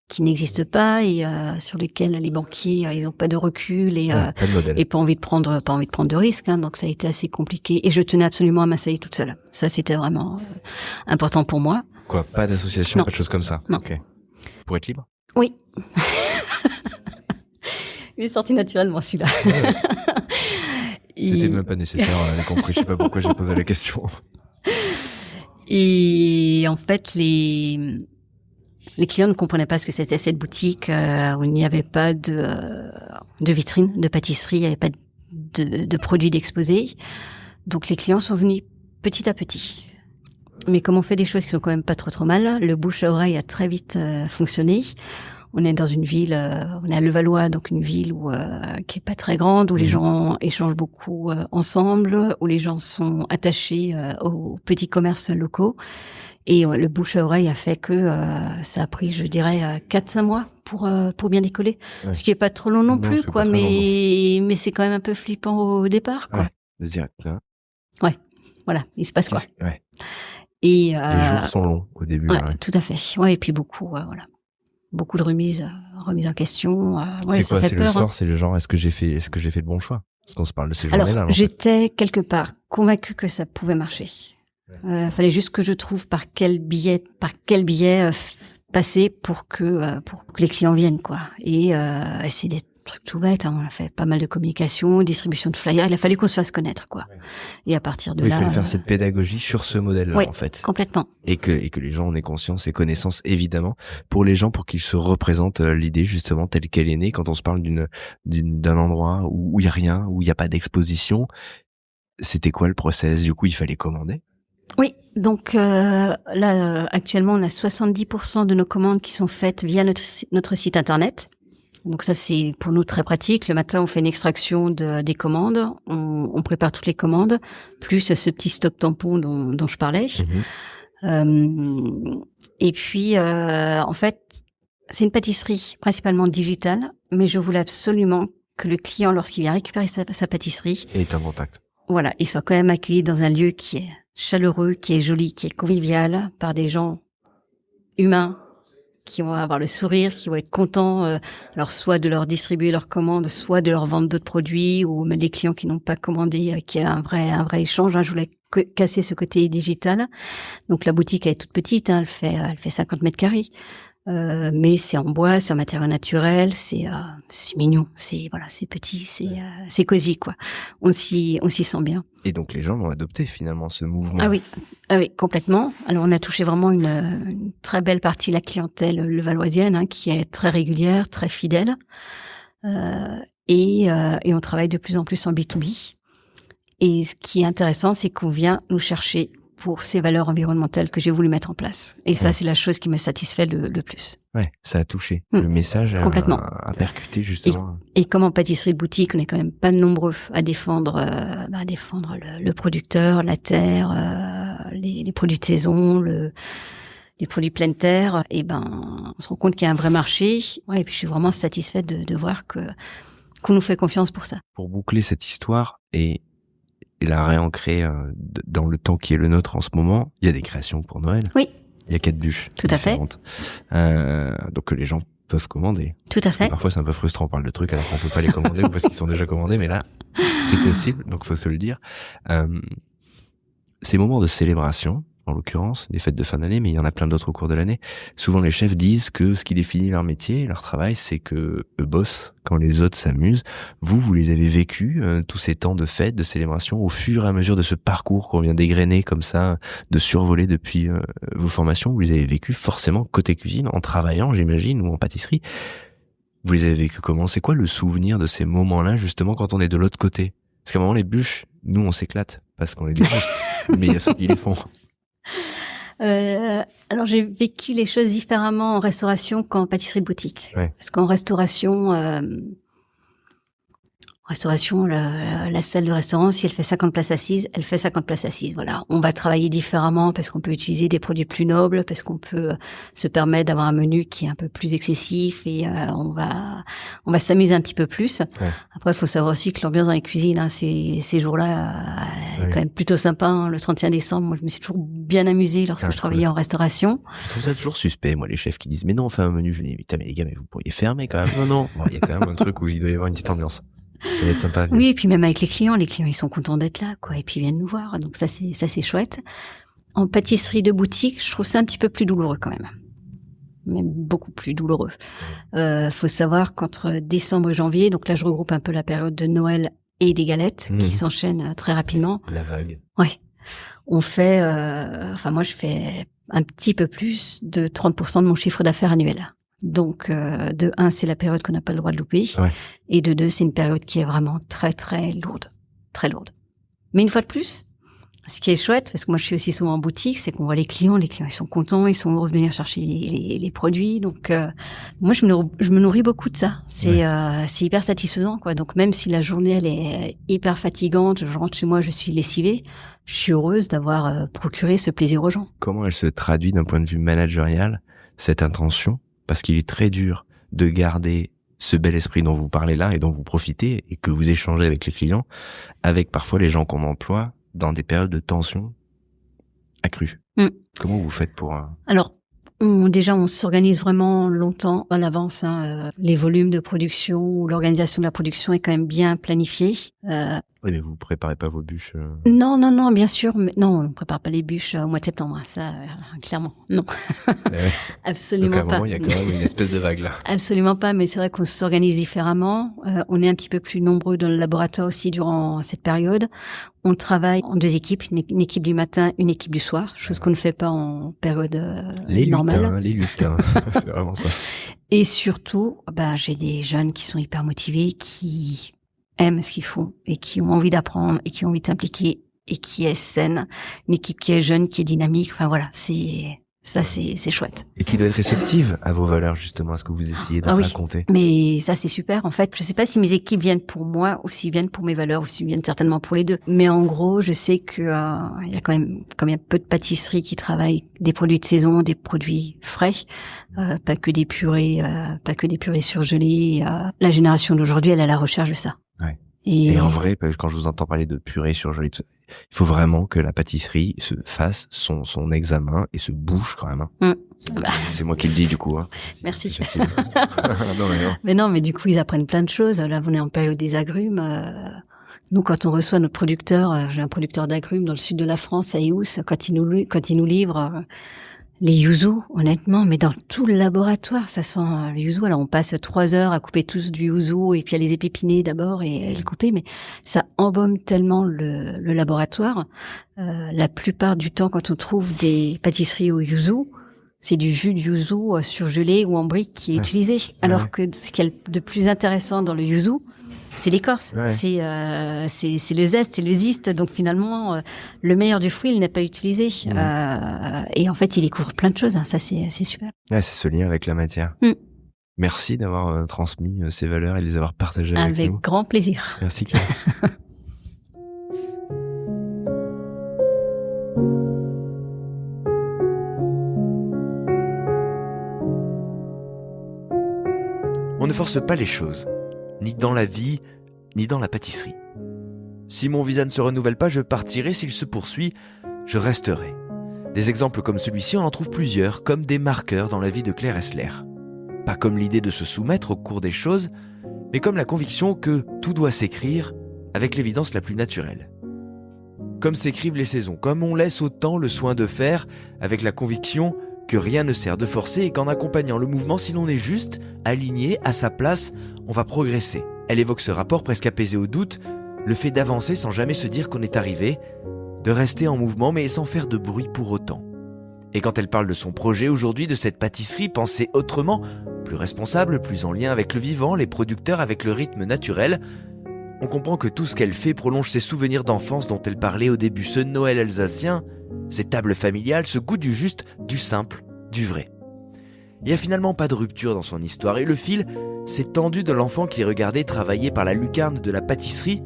qui n'existent pas et sur lesquels les banquiers ils ont pas de recul et Pas de modèle. et pas envie de prendre de risques, hein, donc ça a été assez compliqué et je tenais absolument à m'installer toute seule. Ça c'était vraiment important pour moi. Quoi, pas d'association, Non. pas de choses comme ça. Non. Ok. Pour être libre. Oui. Il est sorti naturellement celui-là. Ouais. Et- C'était même pas nécessaire, on avait compris. Je sais pas pourquoi j'ai posé la question. Et en fait, les clients ne comprenaient pas ce que c'était cette boutique où il n'y avait pas de vitrine, de pâtisserie, il n'y avait pas de produits d'exposés. Donc les clients sont venus petit à petit. Mais comme on fait des choses qui sont quand même pas trop mal, le bouche à oreille a très vite fonctionné. On est dans une ville, on est à Levallois, donc une ville qui est pas très grande, où les gens échangent beaucoup ensemble, où les gens sont attachés aux petits commerces locaux. Et le bouche à oreille a fait que ça a pris, je dirais, 4-5 mois pour bien décoller. Ouais. Ce qui est pas trop long non plus, c'est quoi, pas très long, mais c'est quand même un peu flippant au départ, quoi. Ouais. De se dire, hein, Voilà, il se passe quoi. ouais. Et Les jours sont longs au début. ouais, ouais. tout à fait. Ouais, et puis beaucoup, voilà. Beaucoup de remises en question. Ouais, C'est ça quoi, fait c'est peur. le soir, c'est le genre, est-ce que j'ai fait le bon choix? Parce qu'on se parle de ces journées-là. Alors, en fait. j'étais quelque part convaincue que ça pouvait marcher. Fallait juste que je trouve par quel billet passer pour que les clients viennent, quoi. Et c'est des trucs tout bêtes, hein. On a fait pas mal de communication, distribution de flyers. Il a fallu qu'on se fasse connaître, quoi. Et à partir de Oui, là, il fallait faire cette pédagogie sur ce modèle-là, oui, en fait. complètement. Et que les gens en aient conscience et connaissance, évidemment, pour les gens, pour qu'ils se représentent l'idée, justement, telle qu'elle est née, quand on se parle d'un endroit où il y a rien, où il y a pas d'exposition. C'était quoi le process? Du coup, il fallait commander? Oui, donc là actuellement on a 70% de nos commandes qui sont faites via notre site internet. Donc ça c'est pour nous très pratique. Le matin on fait une extraction des commandes, on prépare toutes les commandes, plus ce petit stock tampon dont je parlais. Et puis en fait c'est une pâtisserie principalement digitale, mais je voulais absolument que le client lorsqu'il vient récupérer sa pâtisserie, Et est en contact. voilà, il soit quand même accueilli dans un lieu qui est chaleureux, qui est joli, qui est convivial, par des gens humains, qui vont avoir le sourire, qui vont être contents, alors soit de leur distribuer leurs commandes, soit de leur vendre d'autres produits, ou même des clients qui n'ont pas commandé, qui a un vrai échange. Hein. Je voulais casser ce côté digital. Donc la boutique elle est toute petite, hein, elle fait 50 mètres carrés. Mais c'est en bois, c'est en matériaux naturels, c'est mignon, c'est petit, c'est cosy, quoi. On s'y sent bien. Et donc les gens l'ont adopté finalement, ce mouvement. Ah oui, complètement. Alors on a touché vraiment une très belle partie de la clientèle levalloisienne, hein, qui est très régulière, très fidèle. Et on travaille de plus en plus en B2B. Et ce qui est intéressant, c'est qu'on vient nous chercher pour ces valeurs environnementales que j'ai voulu mettre en place. Et ça, c'est la chose qui me satisfait le plus. Ouais, ça a touché. Le message complètement. a percuté justement. Et comme en pâtisserie de boutique, on est quand même pas nombreux à défendre le producteur, la terre, les produits de saison, les produits pleine terre. Et on se rend compte qu'il y a un vrai marché. Ouais, et puis je suis vraiment satisfaite de voir qu'on nous fait confiance pour ça. Pour boucler cette histoire et la réancrer dans le temps qui est le nôtre en ce moment, il y a des créations pour Noël. Oui. Il y a 4 bûches. Tout à fait. Donc que les gens peuvent commander. Tout à fait. Parfois c'est un peu frustrant, on parle de trucs alors qu'on peut pas les commander ou parce qu'ils sont déjà commandés, mais là c'est possible, donc faut se le dire. Ces moments de célébration, en l'occurrence, les fêtes de fin d'année, mais il y en a plein d'autres au cours de l'année. Souvent les chefs disent que ce qui définit leur métier, leur travail, c'est que eux bossent quand les autres s'amusent. Vous les avez vécus, tous ces temps de fêtes, de célébration, au fur et à mesure de ce parcours qu'on vient d'égrener comme ça, de survoler depuis vos formations. Vous les avez vécus forcément côté cuisine, en travaillant, j'imagine, ou en pâtisserie. Vous les avez vécus comment? C'est quoi le souvenir de ces moments-là, justement, quand on est de l'autre côté? Parce qu'à un moment, les bûches, nous, on s'éclate parce qu'on les déguste, mais il y a ceux qui les font. Alors j'ai vécu les choses différemment en restauration qu'en pâtisserie de boutique. Ouais. Parce qu'en restauration, Restauration, la salle de restaurant, si elle fait 50 places assises, elle fait 50 places assises. Voilà. On va travailler différemment parce qu'on peut utiliser des produits plus nobles, parce qu'on peut se permettre d'avoir un menu qui est un peu plus excessif et on va s'amuser un petit peu plus. Ouais. Après, il faut savoir aussi que l'ambiance dans les cuisines, hein, ces jours-là, est quand même plutôt sympa. Hein. Le 31 décembre, moi, je me suis toujours bien amusée lorsque je travaillais en restauration. Je trouve ça toujours suspect, moi, les chefs qui disent, mais non, on fait un menu. Je me dis, putain, mais les gars, mais vous pourriez fermer quand même. Non. Bon, il y a quand même un truc où il doit y avoir une petite ambiance. Ça va être sympa. Oui, et puis même avec les clients, ils sont contents d'être là, quoi, et puis ils viennent nous voir. Donc ça c'est chouette. En pâtisserie de boutique, je trouve ça un petit peu plus douloureux quand même. Même beaucoup plus douloureux. Faut savoir qu'entre décembre et janvier, donc là je regroupe un peu la période de Noël et des galettes qui s'enchaînent très rapidement. La vague. Ouais. On fait, moi je fais un petit peu plus de 30% de mon chiffre d'affaires annuel. Donc, de 1, c'est la période qu'on n'a pas le droit de louper. Ouais. Et de 2, c'est une période qui est vraiment très, très lourde. Très lourde. Mais une fois de plus, ce qui est chouette, parce que moi, je suis aussi souvent en boutique, c'est qu'on voit les clients, ils sont contents, ils sont heureux de venir chercher les produits. Donc, moi, je me nourris beaucoup de ça. C'est hyper satisfaisant, quoi. Donc, même si la journée, elle est hyper fatigante, je rentre chez moi, je suis lessivée, je suis heureuse d'avoir procuré ce plaisir aux gens. Comment elle se traduit d'un point de vue managérial, cette intention? Parce qu'il est très dur de garder ce bel esprit dont vous parlez là et dont vous profitez et que vous échangez avec les clients, avec parfois les gens qu'on emploie dans des périodes de tension accrue. Comment vous faites pour... Alors, on s'organise vraiment longtemps à l'avance. Les volumes de production ou l'organisation de la production est quand même bien planifiée. Oui, mais vous préparez pas vos bûches Non, bien sûr. Mais non, on ne prépare pas les bûches au mois de septembre. Ça, clairement, non. Absolument Donc à un pas. moment, il y a quand même une espèce de vague là. Absolument pas, mais c'est vrai qu'on s'organise différemment. On est un petit peu plus nombreux dans le laboratoire aussi durant cette période. On travaille en 2 équipes, une équipe du matin, une équipe du soir, chose qu'on ne fait pas en période normale. Les lutins, c'est vraiment ça. Et surtout, j'ai des jeunes qui sont hyper motivés, qui aiment ce qu'ils font et qui ont envie d'apprendre et qui ont envie de s'impliquer et qui est saine. Une équipe qui est jeune, qui est dynamique. Enfin voilà, c'est chouette. Et qui doit être réceptive à vos valeurs, justement, à ce que vous essayez de raconter. Mais ça, c'est super. En fait, je sais pas si mes équipes viennent pour moi ou s'ils viennent pour mes valeurs ou s'ils viennent certainement pour les deux. Mais en gros, je sais que il y a quand même, comme il y a peu de pâtisseries qui travaillent des produits de saison, des produits frais, pas que des purées surgelées. La génération d'aujourd'hui, elle est à la recherche de ça. Ouais. Et en vrai, quand je vous entends parler de purée surgelée, il faut vraiment que la pâtisserie se fasse son examen et se bouge quand même. C'est moi qui le dis du coup. Merci. Non. Mais du coup, ils apprennent plein de choses. Là, on est en période des agrumes. Nous, quand on reçoit notre producteur, j'ai un producteur d'agrumes dans le sud de la France, à Eous, quand il nous livre les yuzu, honnêtement, mais dans tout le laboratoire, ça sent le yuzu. Alors, on passe 3 heures à couper tous du yuzu et puis à les épépiner d'abord et les couper, mais ça embaume tellement le laboratoire. La plupart du temps, quand on trouve des pâtisseries au yuzu, c'est du jus de yuzu surgelé ou en brique qui est utilisé. Alors que ce qu'il y a de plus intéressant dans le yuzu, c'est l'écorce, c'est le zeste, c'est le zeste. Donc finalement, le meilleur du fruit, il n'est pas utilisé. Et en fait, il découvre plein de choses. Ça, c'est super. Ouais, c'est ce lien avec la matière. Merci d'avoir transmis ces valeurs et de les avoir partagées avec nous. Avec grand plaisir. Merci Claire. On ne force pas les choses, ni dans la vie, ni dans la pâtisserie. Si mon visa ne se renouvelle pas, je partirai. S'il se poursuit, je resterai. Des exemples comme celui-ci, on en trouve plusieurs, comme des marqueurs dans la vie de Claire Hessler. Pas comme l'idée de se soumettre au cours des choses, mais comme la conviction que tout doit s'écrire avec l'évidence la plus naturelle. Comme s'écrivent les saisons, comme on laisse au temps le soin de faire, avec la conviction que rien ne sert de forcer et qu'en accompagnant le mouvement, si l'on est juste, aligné, à sa place, on va progresser. Elle évoque ce rapport presque apaisé au doute, le fait d'avancer sans jamais se dire qu'on est arrivé, de rester en mouvement mais sans faire de bruit pour autant. Et quand elle parle de son projet aujourd'hui, de cette pâtisserie pensée autrement, plus responsable, plus en lien avec le vivant, les producteurs avec le rythme naturel, on comprend que tout ce qu'elle fait prolonge ses souvenirs d'enfance dont elle parlait au début, ce Noël alsacien, ces tables familiales, ce goût du juste, du simple, du vrai. Il n'y a finalement pas de rupture dans son histoire et le fil s'est tendu de l'enfant qui regardait travailler par la lucarne de la pâtisserie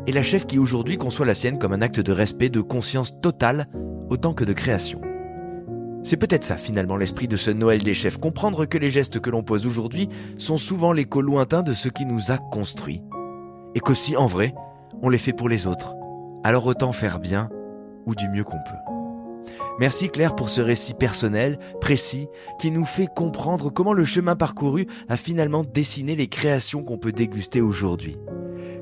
et la chef qui aujourd'hui conçoit la sienne comme un acte de respect, de conscience totale autant que de création. C'est peut-être ça finalement l'esprit de ce Noël des chefs, comprendre que les gestes que l'on pose aujourd'hui sont souvent l'écho lointain de ce qui nous a construits. Et qu'aussi en vrai, on les fait pour les autres. Alors autant faire bien ou du mieux qu'on peut. Merci Claire pour ce récit personnel, précis, qui nous fait comprendre comment le chemin parcouru a finalement dessiné les créations qu'on peut déguster aujourd'hui.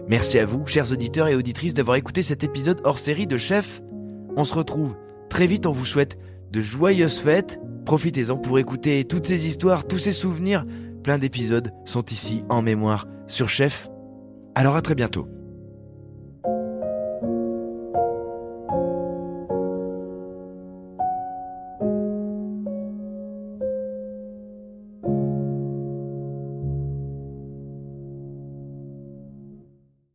Merci à vous, chers auditeurs et auditrices, d'avoir écouté cet épisode hors série de Chef. On se retrouve très vite, on vous souhaite de joyeuses fêtes. Profitez-en pour écouter toutes ces histoires, tous ces souvenirs. Plein d'épisodes sont ici en mémoire sur Chef. Alors à très bientôt.